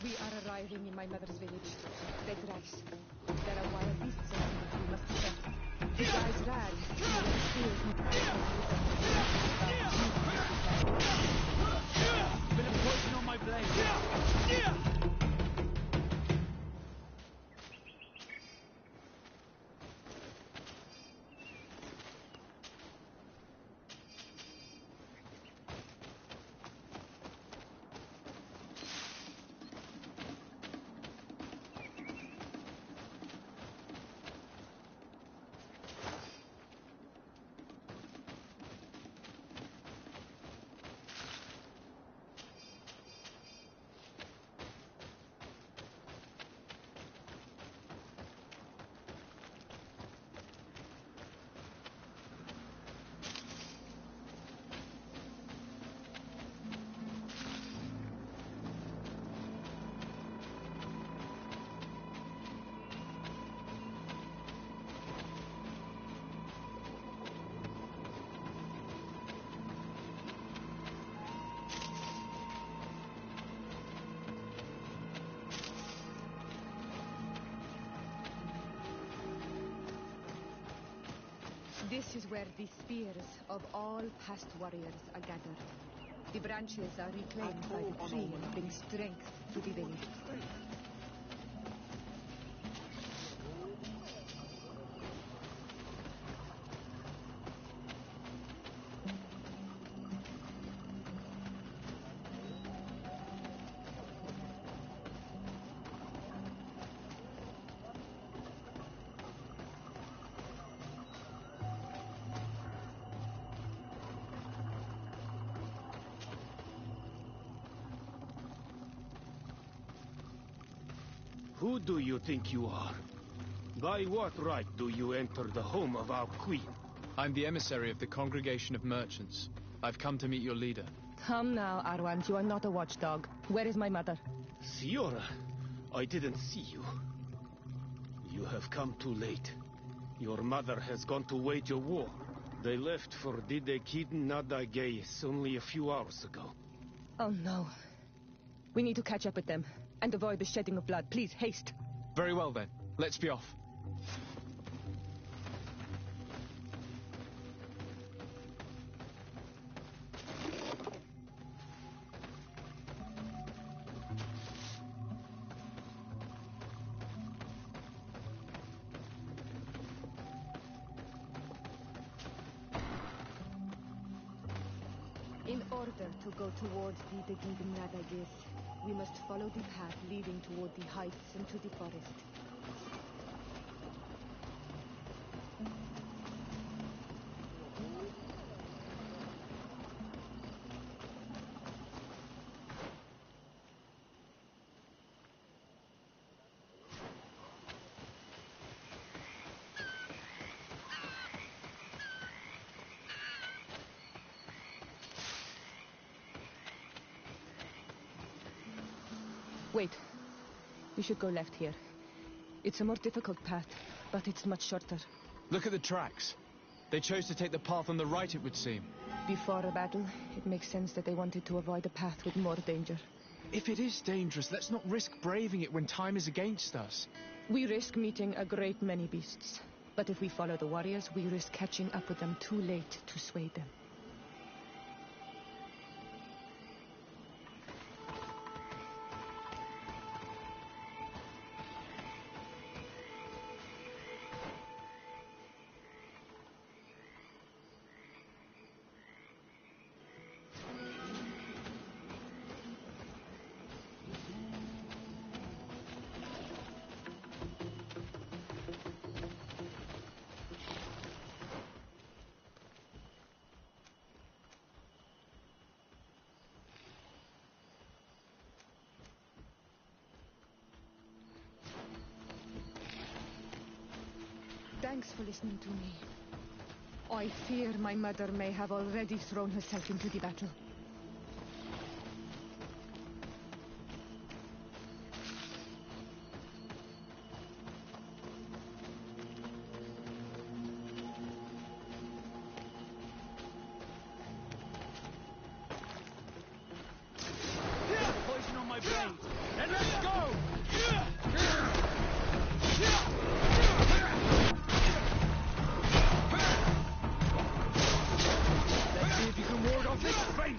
We are arriving in my mother's village. Red rice. There are wild beasts around that we must protect. The guys rag. The spears need Bit of poison on my blade. This is where the spears of all past warriors are gathered. The branches are reclaimed by the tree and bring strength to the village. Who do you think you are? By what right do you enter the home of our queen? I'm the emissary of the Congregation of Merchants. I've come to meet your leader. Come now, Arwand. You are not a watchdog. Where is my mother? Siora, I didn't see you. You have come too late. Your mother has gone to wage a war. They left for Didekid Nadagais only a few hours ago. Oh, no. We need to catch up with them and avoid the shedding of blood. Please, haste. Very well, then. Let's be off. In order to go towards the Nadagis, we must follow the path leading toward the heights into the forest. Wait. We should go left here. It's a more difficult path, but it's much shorter. Look at the tracks. They chose to take the path on the right, it would seem. Before a battle, it makes sense that they wanted to avoid a path with more danger. If it is dangerous, let's not risk braving it when time is against us. We risk meeting a great many beasts. But if we follow the warriors, we risk catching up with them too late to sway them. Thanks for listening to me. I fear my mother may have already thrown herself into the battle. Poison on my blade. Then let's go! Let's see if you can ward off this fate!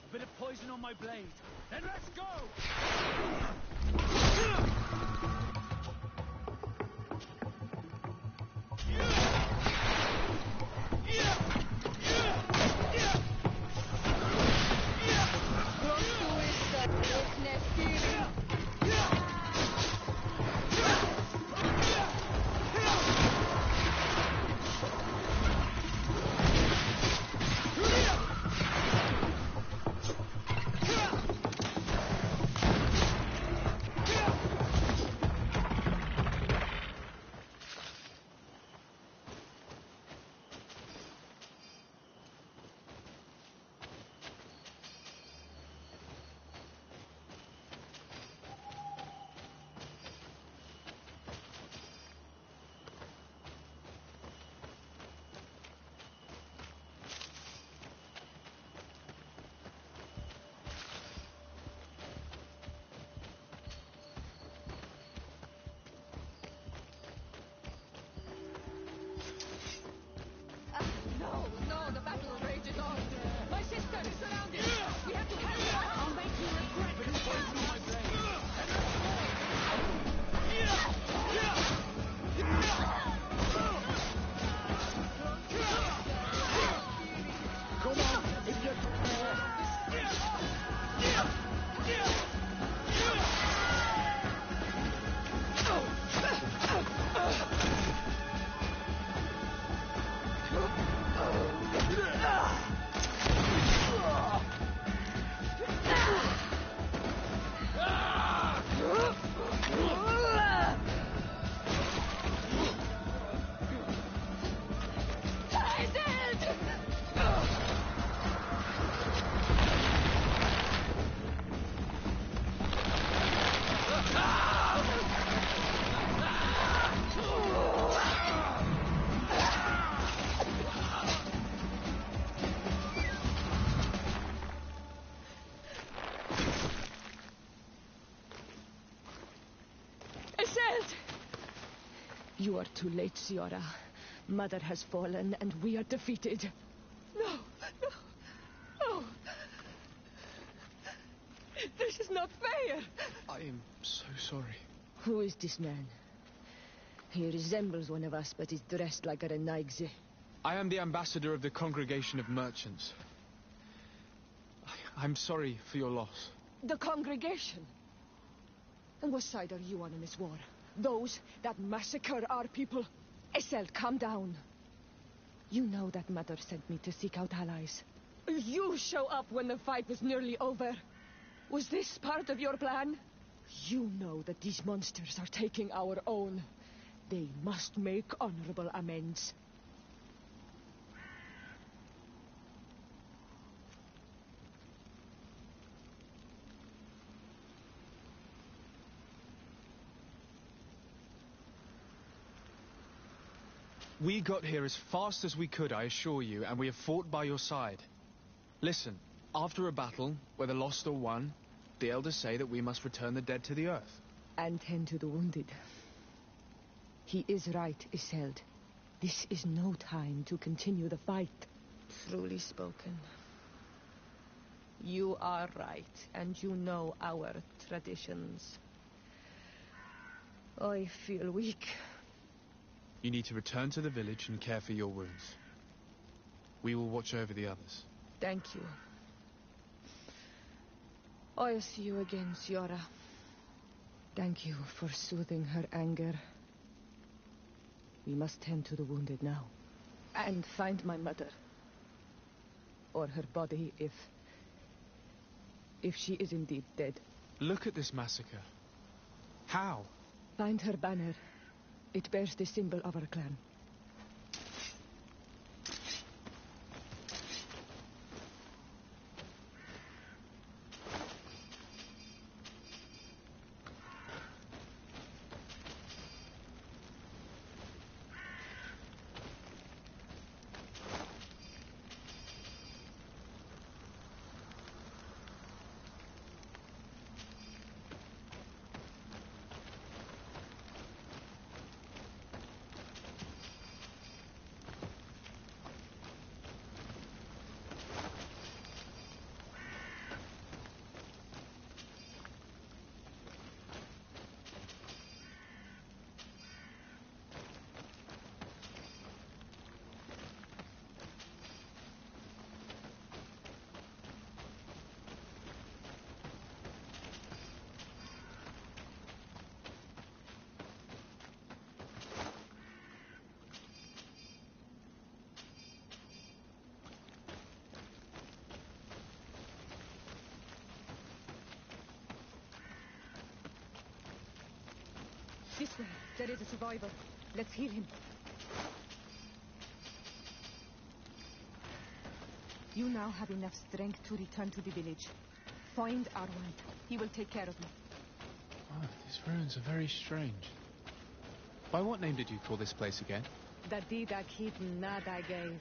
Bit of poison on my blade. Then let's go! You are too late, Ciara. Mother has fallen, and we are defeated. No, no, no. This is not fair. I am so sorry. Who is this man? He resembles one of us, but is dressed like a Renaigze. I am the ambassador of the Congregation of Merchants. I'm sorry for your loss. The congregation? And what side are you on in this war? Those that massacre our people? Essel, calm down. You know that Mother sent me to seek out allies. You show up when the fight was nearly over. Was this part of your plan? You know that these monsters are taking our own. They must make honorable amends. We got here as fast as we could, I assure you, and we have fought by your side. Listen, after a battle, whether lost or won, the elders say that we must return the dead to the earth. And tend to the wounded. He is right, Iseult. This is no time to continue the fight. Truly spoken. You are right, and you know our traditions. I feel weak. You need to return to the village and care for your wounds. We will watch over the others. Thank you. I'll see you again, Ciara. Thank you for soothing her anger. We must tend to the wounded now. And find my mother. Or her body, if she is indeed dead. Look at this massacre. How? Find her banner. It bears the symbol of our clan. This way. There is a survivor. Let's heal him. You now have enough strength to return to the village. Find Arwan. He will take care of you. Oh, these ruins are very strange. By what name did you call this place again? Dadida Keaton Nadagaze.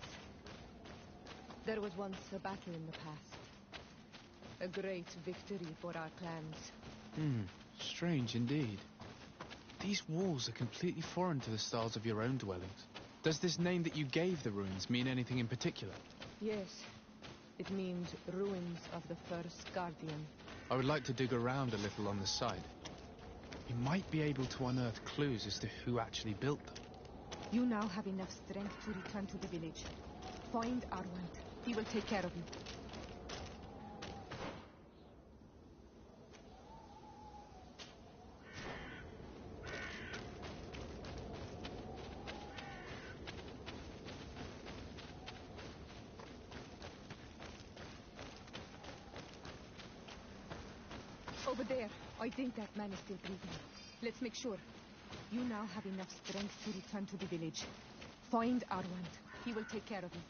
There was once a battle in the past. A great victory for our clans. Strange indeed. These walls are completely foreign to the styles of your own dwellings. Does this name that you gave the ruins mean anything in particular? Yes. It means ruins of the first guardian. I would like to dig around a little on the site. We might be able to unearth clues as to who actually built them. You now have enough strength to return to the village. Find Arwan. He will take care of you. Over there. I think that man is still breathing. Let's make sure. You now have enough strength to return to the village. Find Arwan. He will take care of you.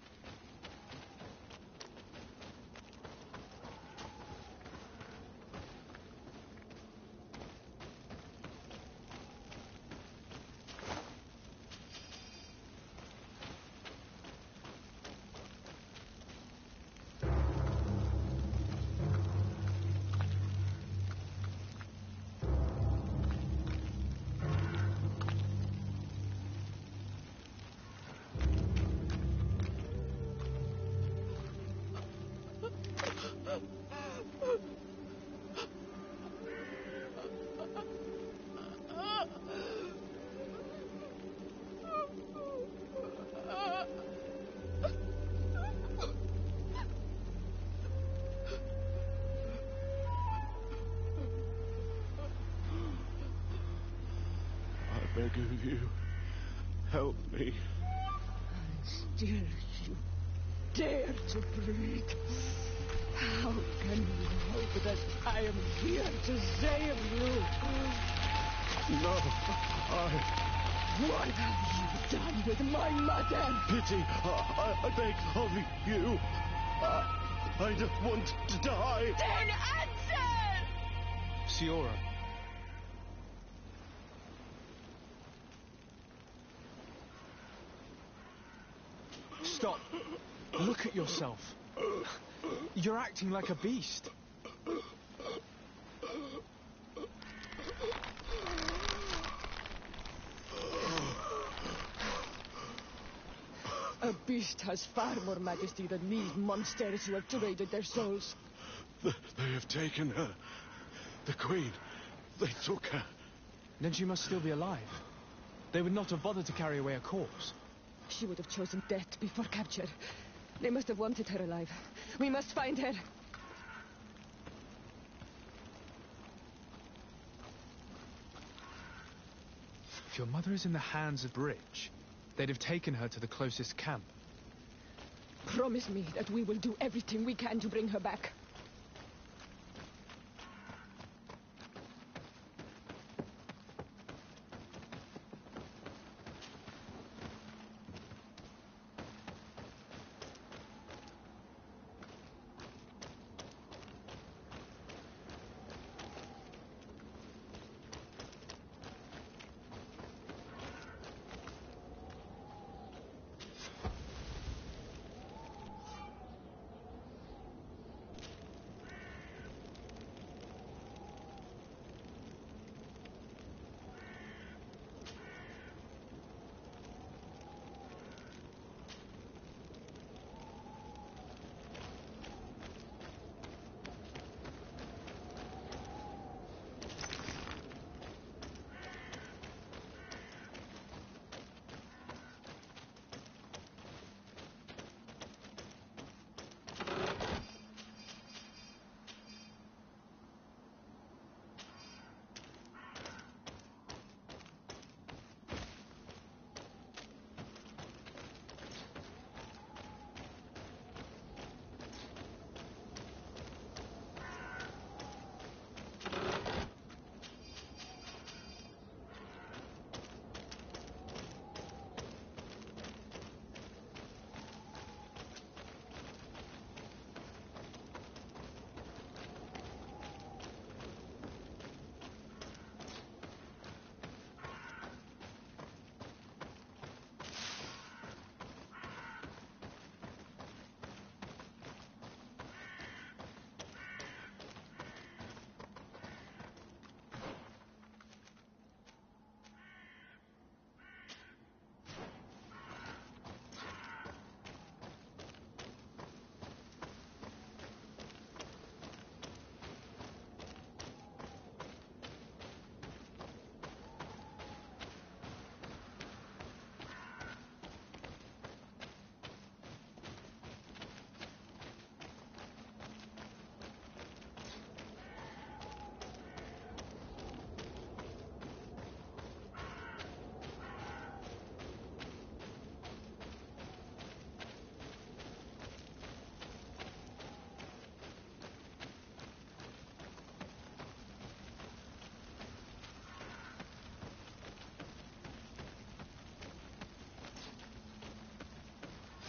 beg of you. Help me. Still you dare to breathe. How can you hope that I am here to save you? No, What have you done with my mother? Pity, I beg of you. I don't want to die. Then answer! Siora. Stop. Look at yourself. You're acting like a beast. A beast has far more majesty than these monsters who have traded their souls. They have taken her. The Queen. They took her. Then she must still be alive. They would not have bothered to carry away a corpse. She would have chosen death before capture. They must have wanted her alive. We must find her. If your mother is in the hands of Rich, they'd have taken her to the closest camp. Promise me that we will do everything we can to bring her back.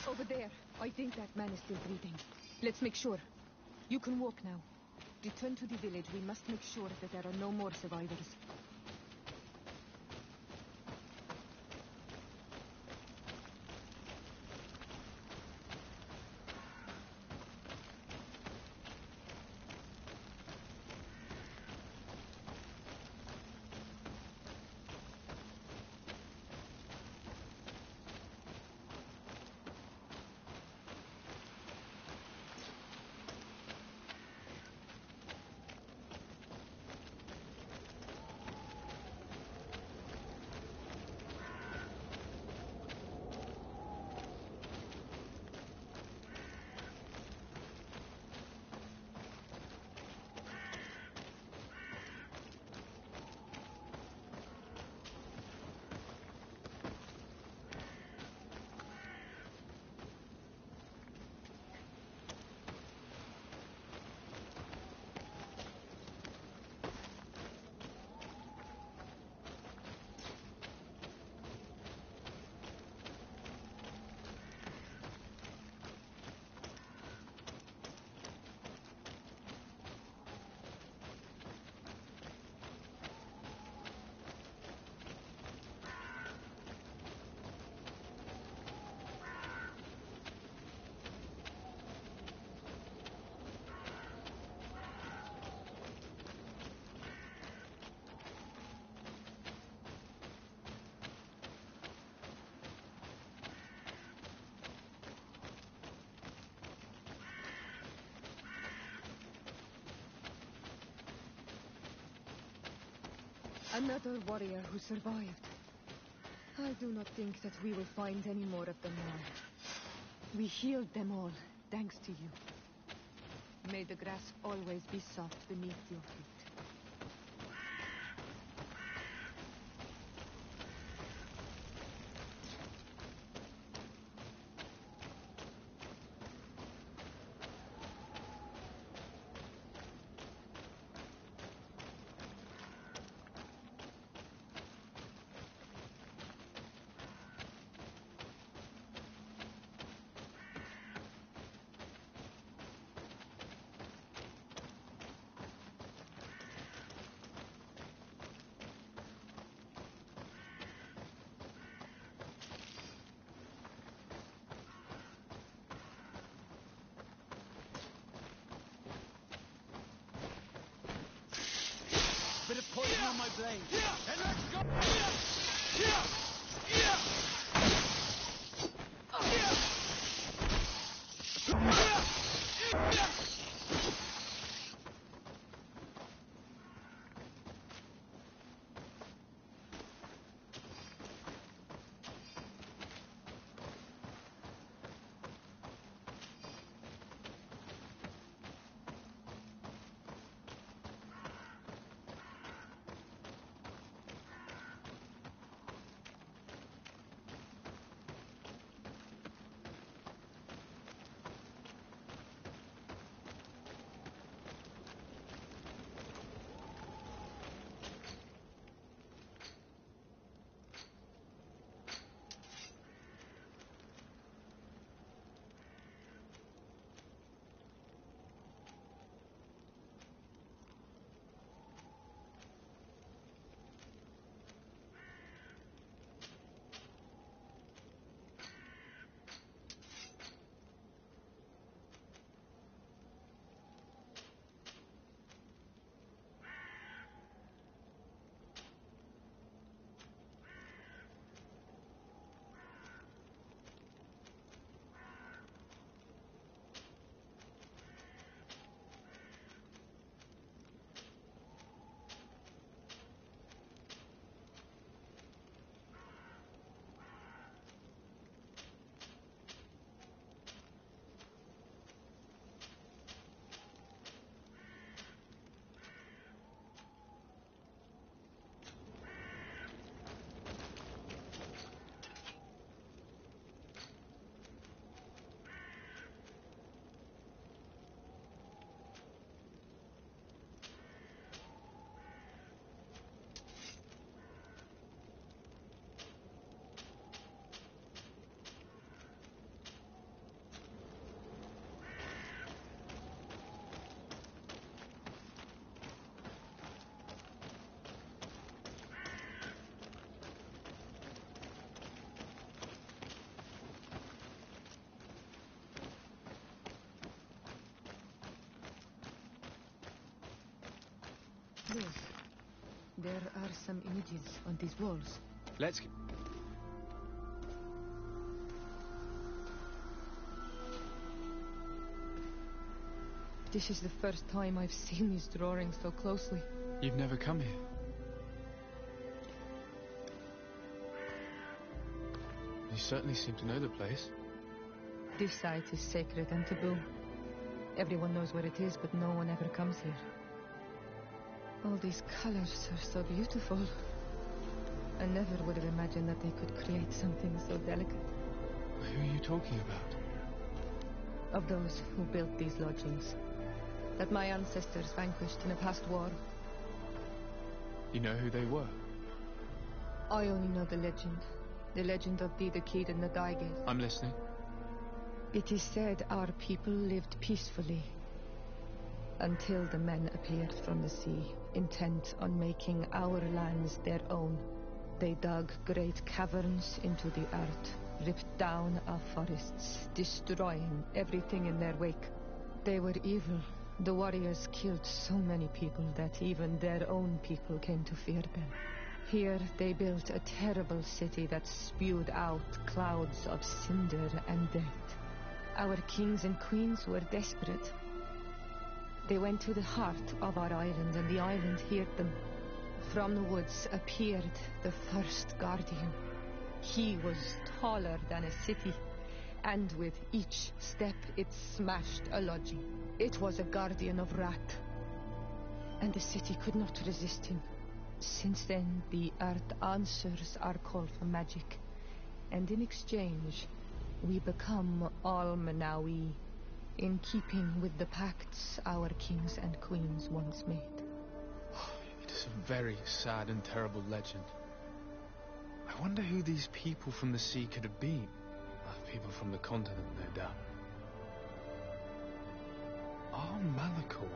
Over there. I think that man is still breathing. Let's make sure. You can walk now. Return to the village. We must make sure that there are no more survivors. Another warrior who survived. I do not think that we will find any more of them now. We healed them all, thanks to you. May the grass always be soft beneath your feet. Bit of poison on my blade. And let's go! Yes. There are some images on these walls. Let's... This is the first time I've seen these drawings so closely. You've never come here? You certainly seem to know the place. This site is sacred and taboo. Everyone knows where it is, but no one ever comes here. All these colors are so beautiful. I never would have imagined that they could create something so delicate. Who are you talking about? Of those who built these lodgings. That my ancestors vanquished in a past war. You know who they were? I only know the legend. The legend of the Kid and the Daige. I'm listening. It is said our people lived peacefully until the men appeared from the sea, intent on making our lands their own. They dug great caverns into the earth, ripped down our forests, destroying everything in their wake. They were evil. The warriors killed so many people that even their own people came to fear them. Here they built a terrible city that spewed out clouds of cinder and death. Our kings and queens were desperate. They went to the heart of our island, and the island heard them. From the woods appeared the first guardian. He was taller than a city, and with each step it smashed a lodging. It was a guardian of Rat, and the city could not resist him. Since then, the earth answers our call for magic, and in exchange, we become Almanawi, in keeping with the pacts our kings and queens once made. It is a very sad and terrible legend. I wonder who these people from the sea could have been. People from the continent, no doubt. Our Malachor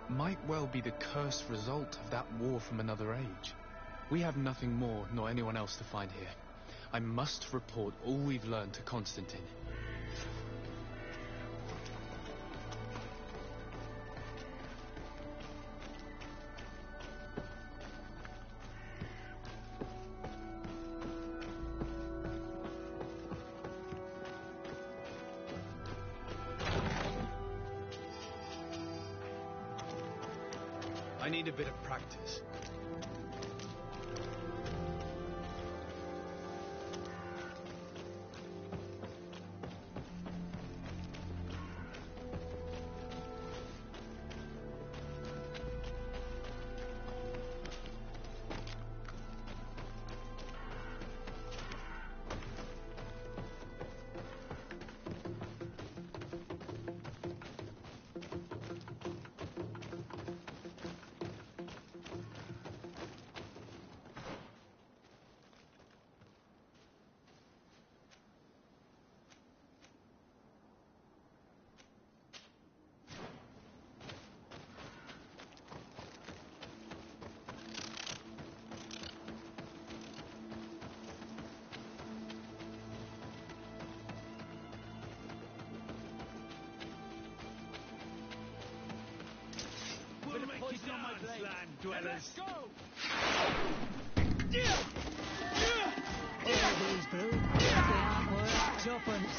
might well be the cursed result of that war from another age. We have nothing more, nor anyone else to find here. I must report all we've learned to Constantine. I need a bit of practice. Poison on my blade. Land dwellers. Let's go! All these brutes, they aren't worth tuppence.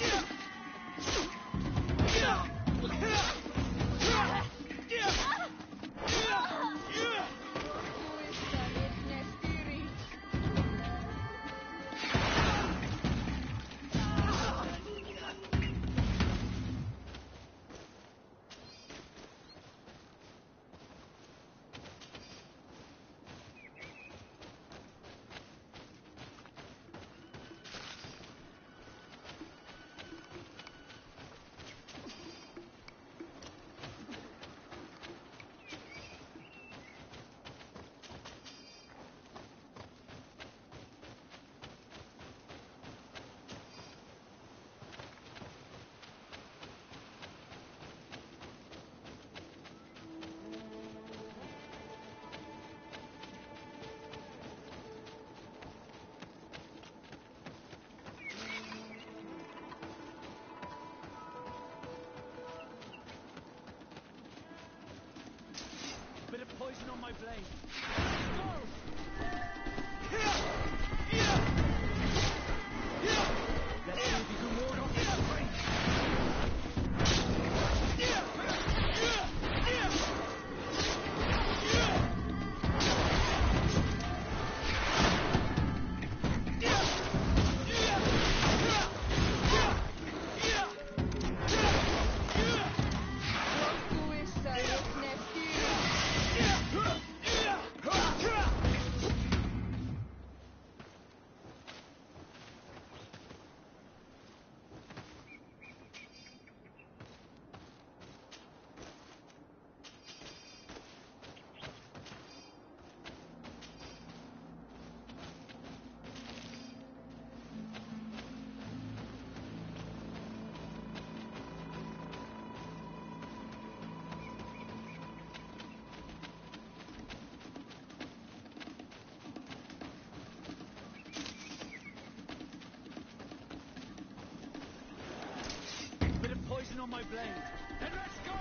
Bit of poison on my blade. Let's see if you can ward off this spring. Poison on my blade. Then let's go!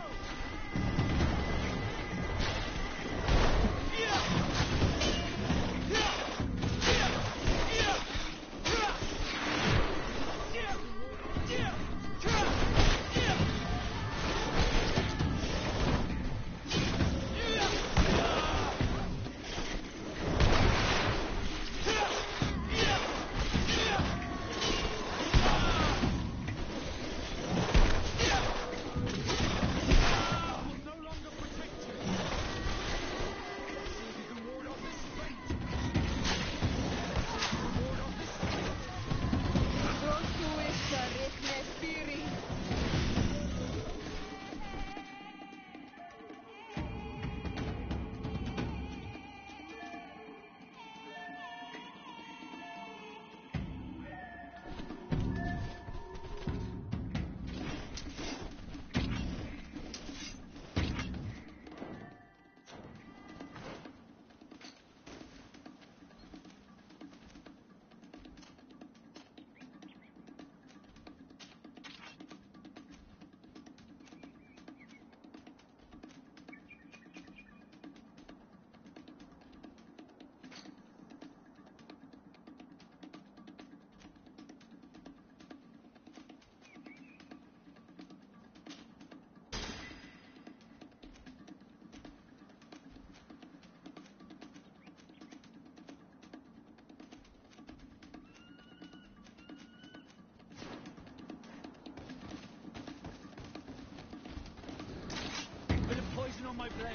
my blade.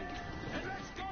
And let's go!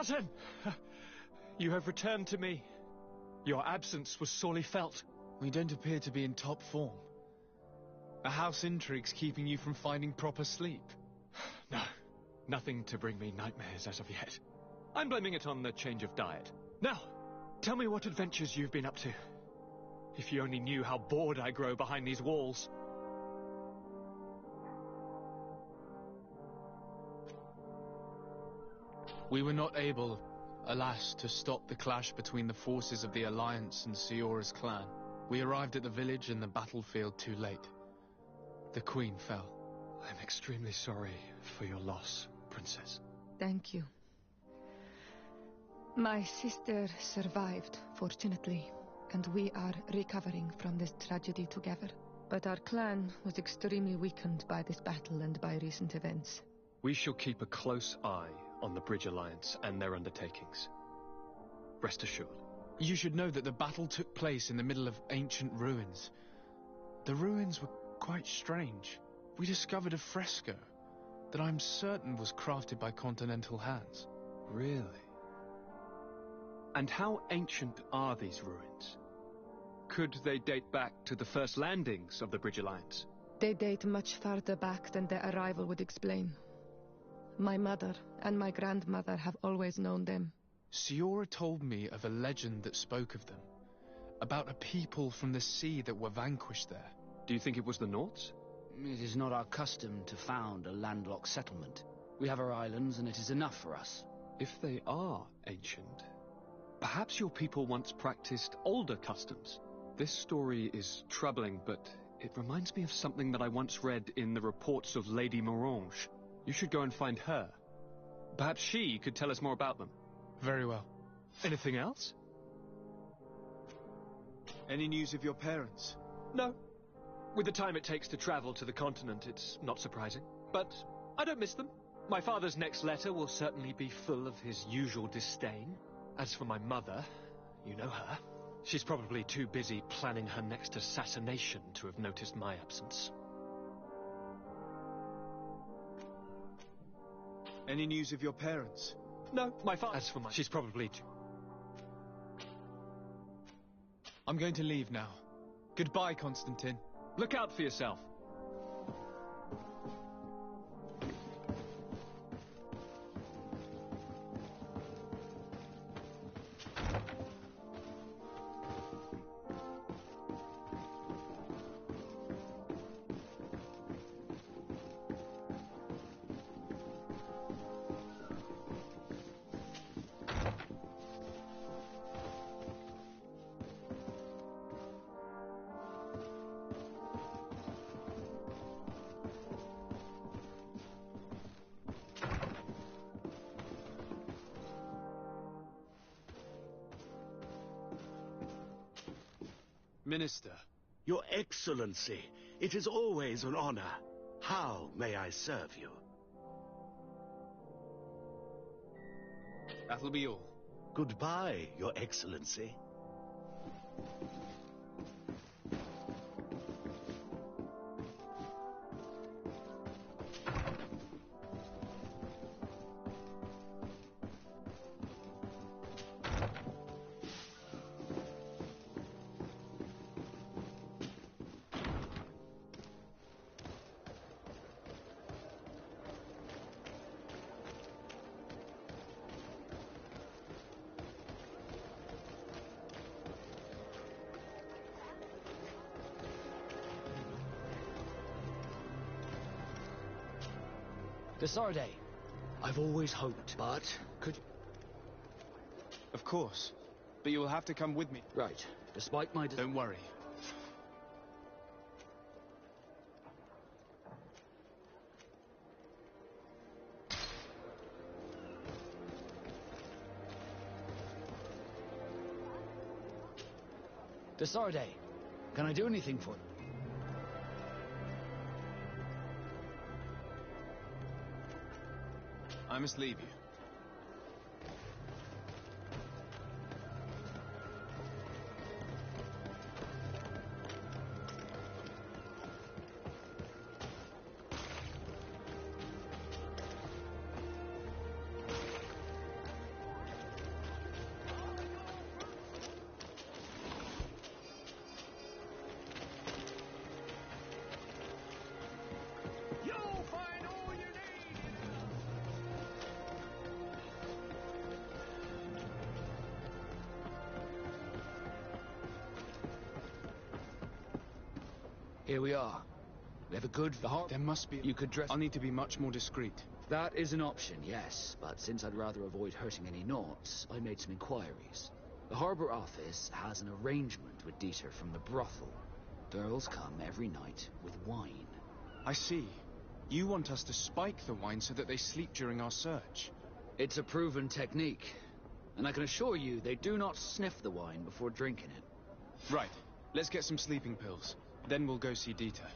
cousin! You have returned to me. Your absence was sorely felt. We don't appear to be in top form. Are house intrigues keeping you from finding proper sleep? No, nothing to bring me nightmares as of yet. I'm blaming it on the change of diet. Now, tell me what adventures you've been up to. If you only knew how bored I grow behind these walls. We were not able, alas, to stop the clash between the forces of the Alliance and Siora's clan. We arrived at the village and the battlefield too late. The Queen fell. I'm extremely sorry for your loss, Princess. Thank you. My sister survived, fortunately, and we are recovering from this tragedy together. But our clan was extremely weakened by this battle and by recent events. We shall keep a close eye on the Bridge Alliance and their undertakings. Rest assured. You should know that the battle took place in the middle of ancient ruins. The ruins were quite strange. We discovered a fresco that I'm certain was crafted by continental hands. Really? And how ancient are these ruins? Could they date back to the first landings of the Bridge Alliance? They date much farther back than their arrival would explain. My mother and my grandmother have always known them. Siora told me of a legend that spoke of them, about a people from the sea that were vanquished there. Do you think it was the Norts? It is not our custom to found a landlocked settlement. We have our islands, and it is enough for us. If they are ancient, perhaps your people once practiced older customs. This story is troubling, but it reminds me of something that I once read in the reports of Lady Morange. You should go and find her. Perhaps she could tell us more about them. Very well. Anything else? Any news of your parents? No. With the time it takes to travel to the continent, it's not surprising. But I don't miss them. My father's next letter will certainly be full of his usual disdain. As for my mother, you know her. She's probably too busy planning her next assassination to have noticed my absence. Any news of your parents? No, my father... As for my... She's probably too... I'm going to leave now. Goodbye, Constantine. Look out for yourself. Minister. Your Excellency, it is always an honor. How may I serve you? That'll be all. Goodbye, Your Excellency. Desarde, I've always hoped, but could... Of course, but you will have to come with me. Right, despite my... Don't worry. Desarde, can I do anything for you? I must leave you. Here we are. We have a good heart. There must be... You could dress... I'll need to be much more discreet. That is an option, yes. But since I'd rather avoid hurting any knots, I made some inquiries. The Harbour Office has an arrangement with Dieter from the brothel. Girls come every night with wine. I see. You want us to spike the wine so that they sleep during our search. It's a proven technique. And I can assure you they do not sniff the wine before drinking it. Right. Let's get some sleeping pills. Then we'll go see Dieter.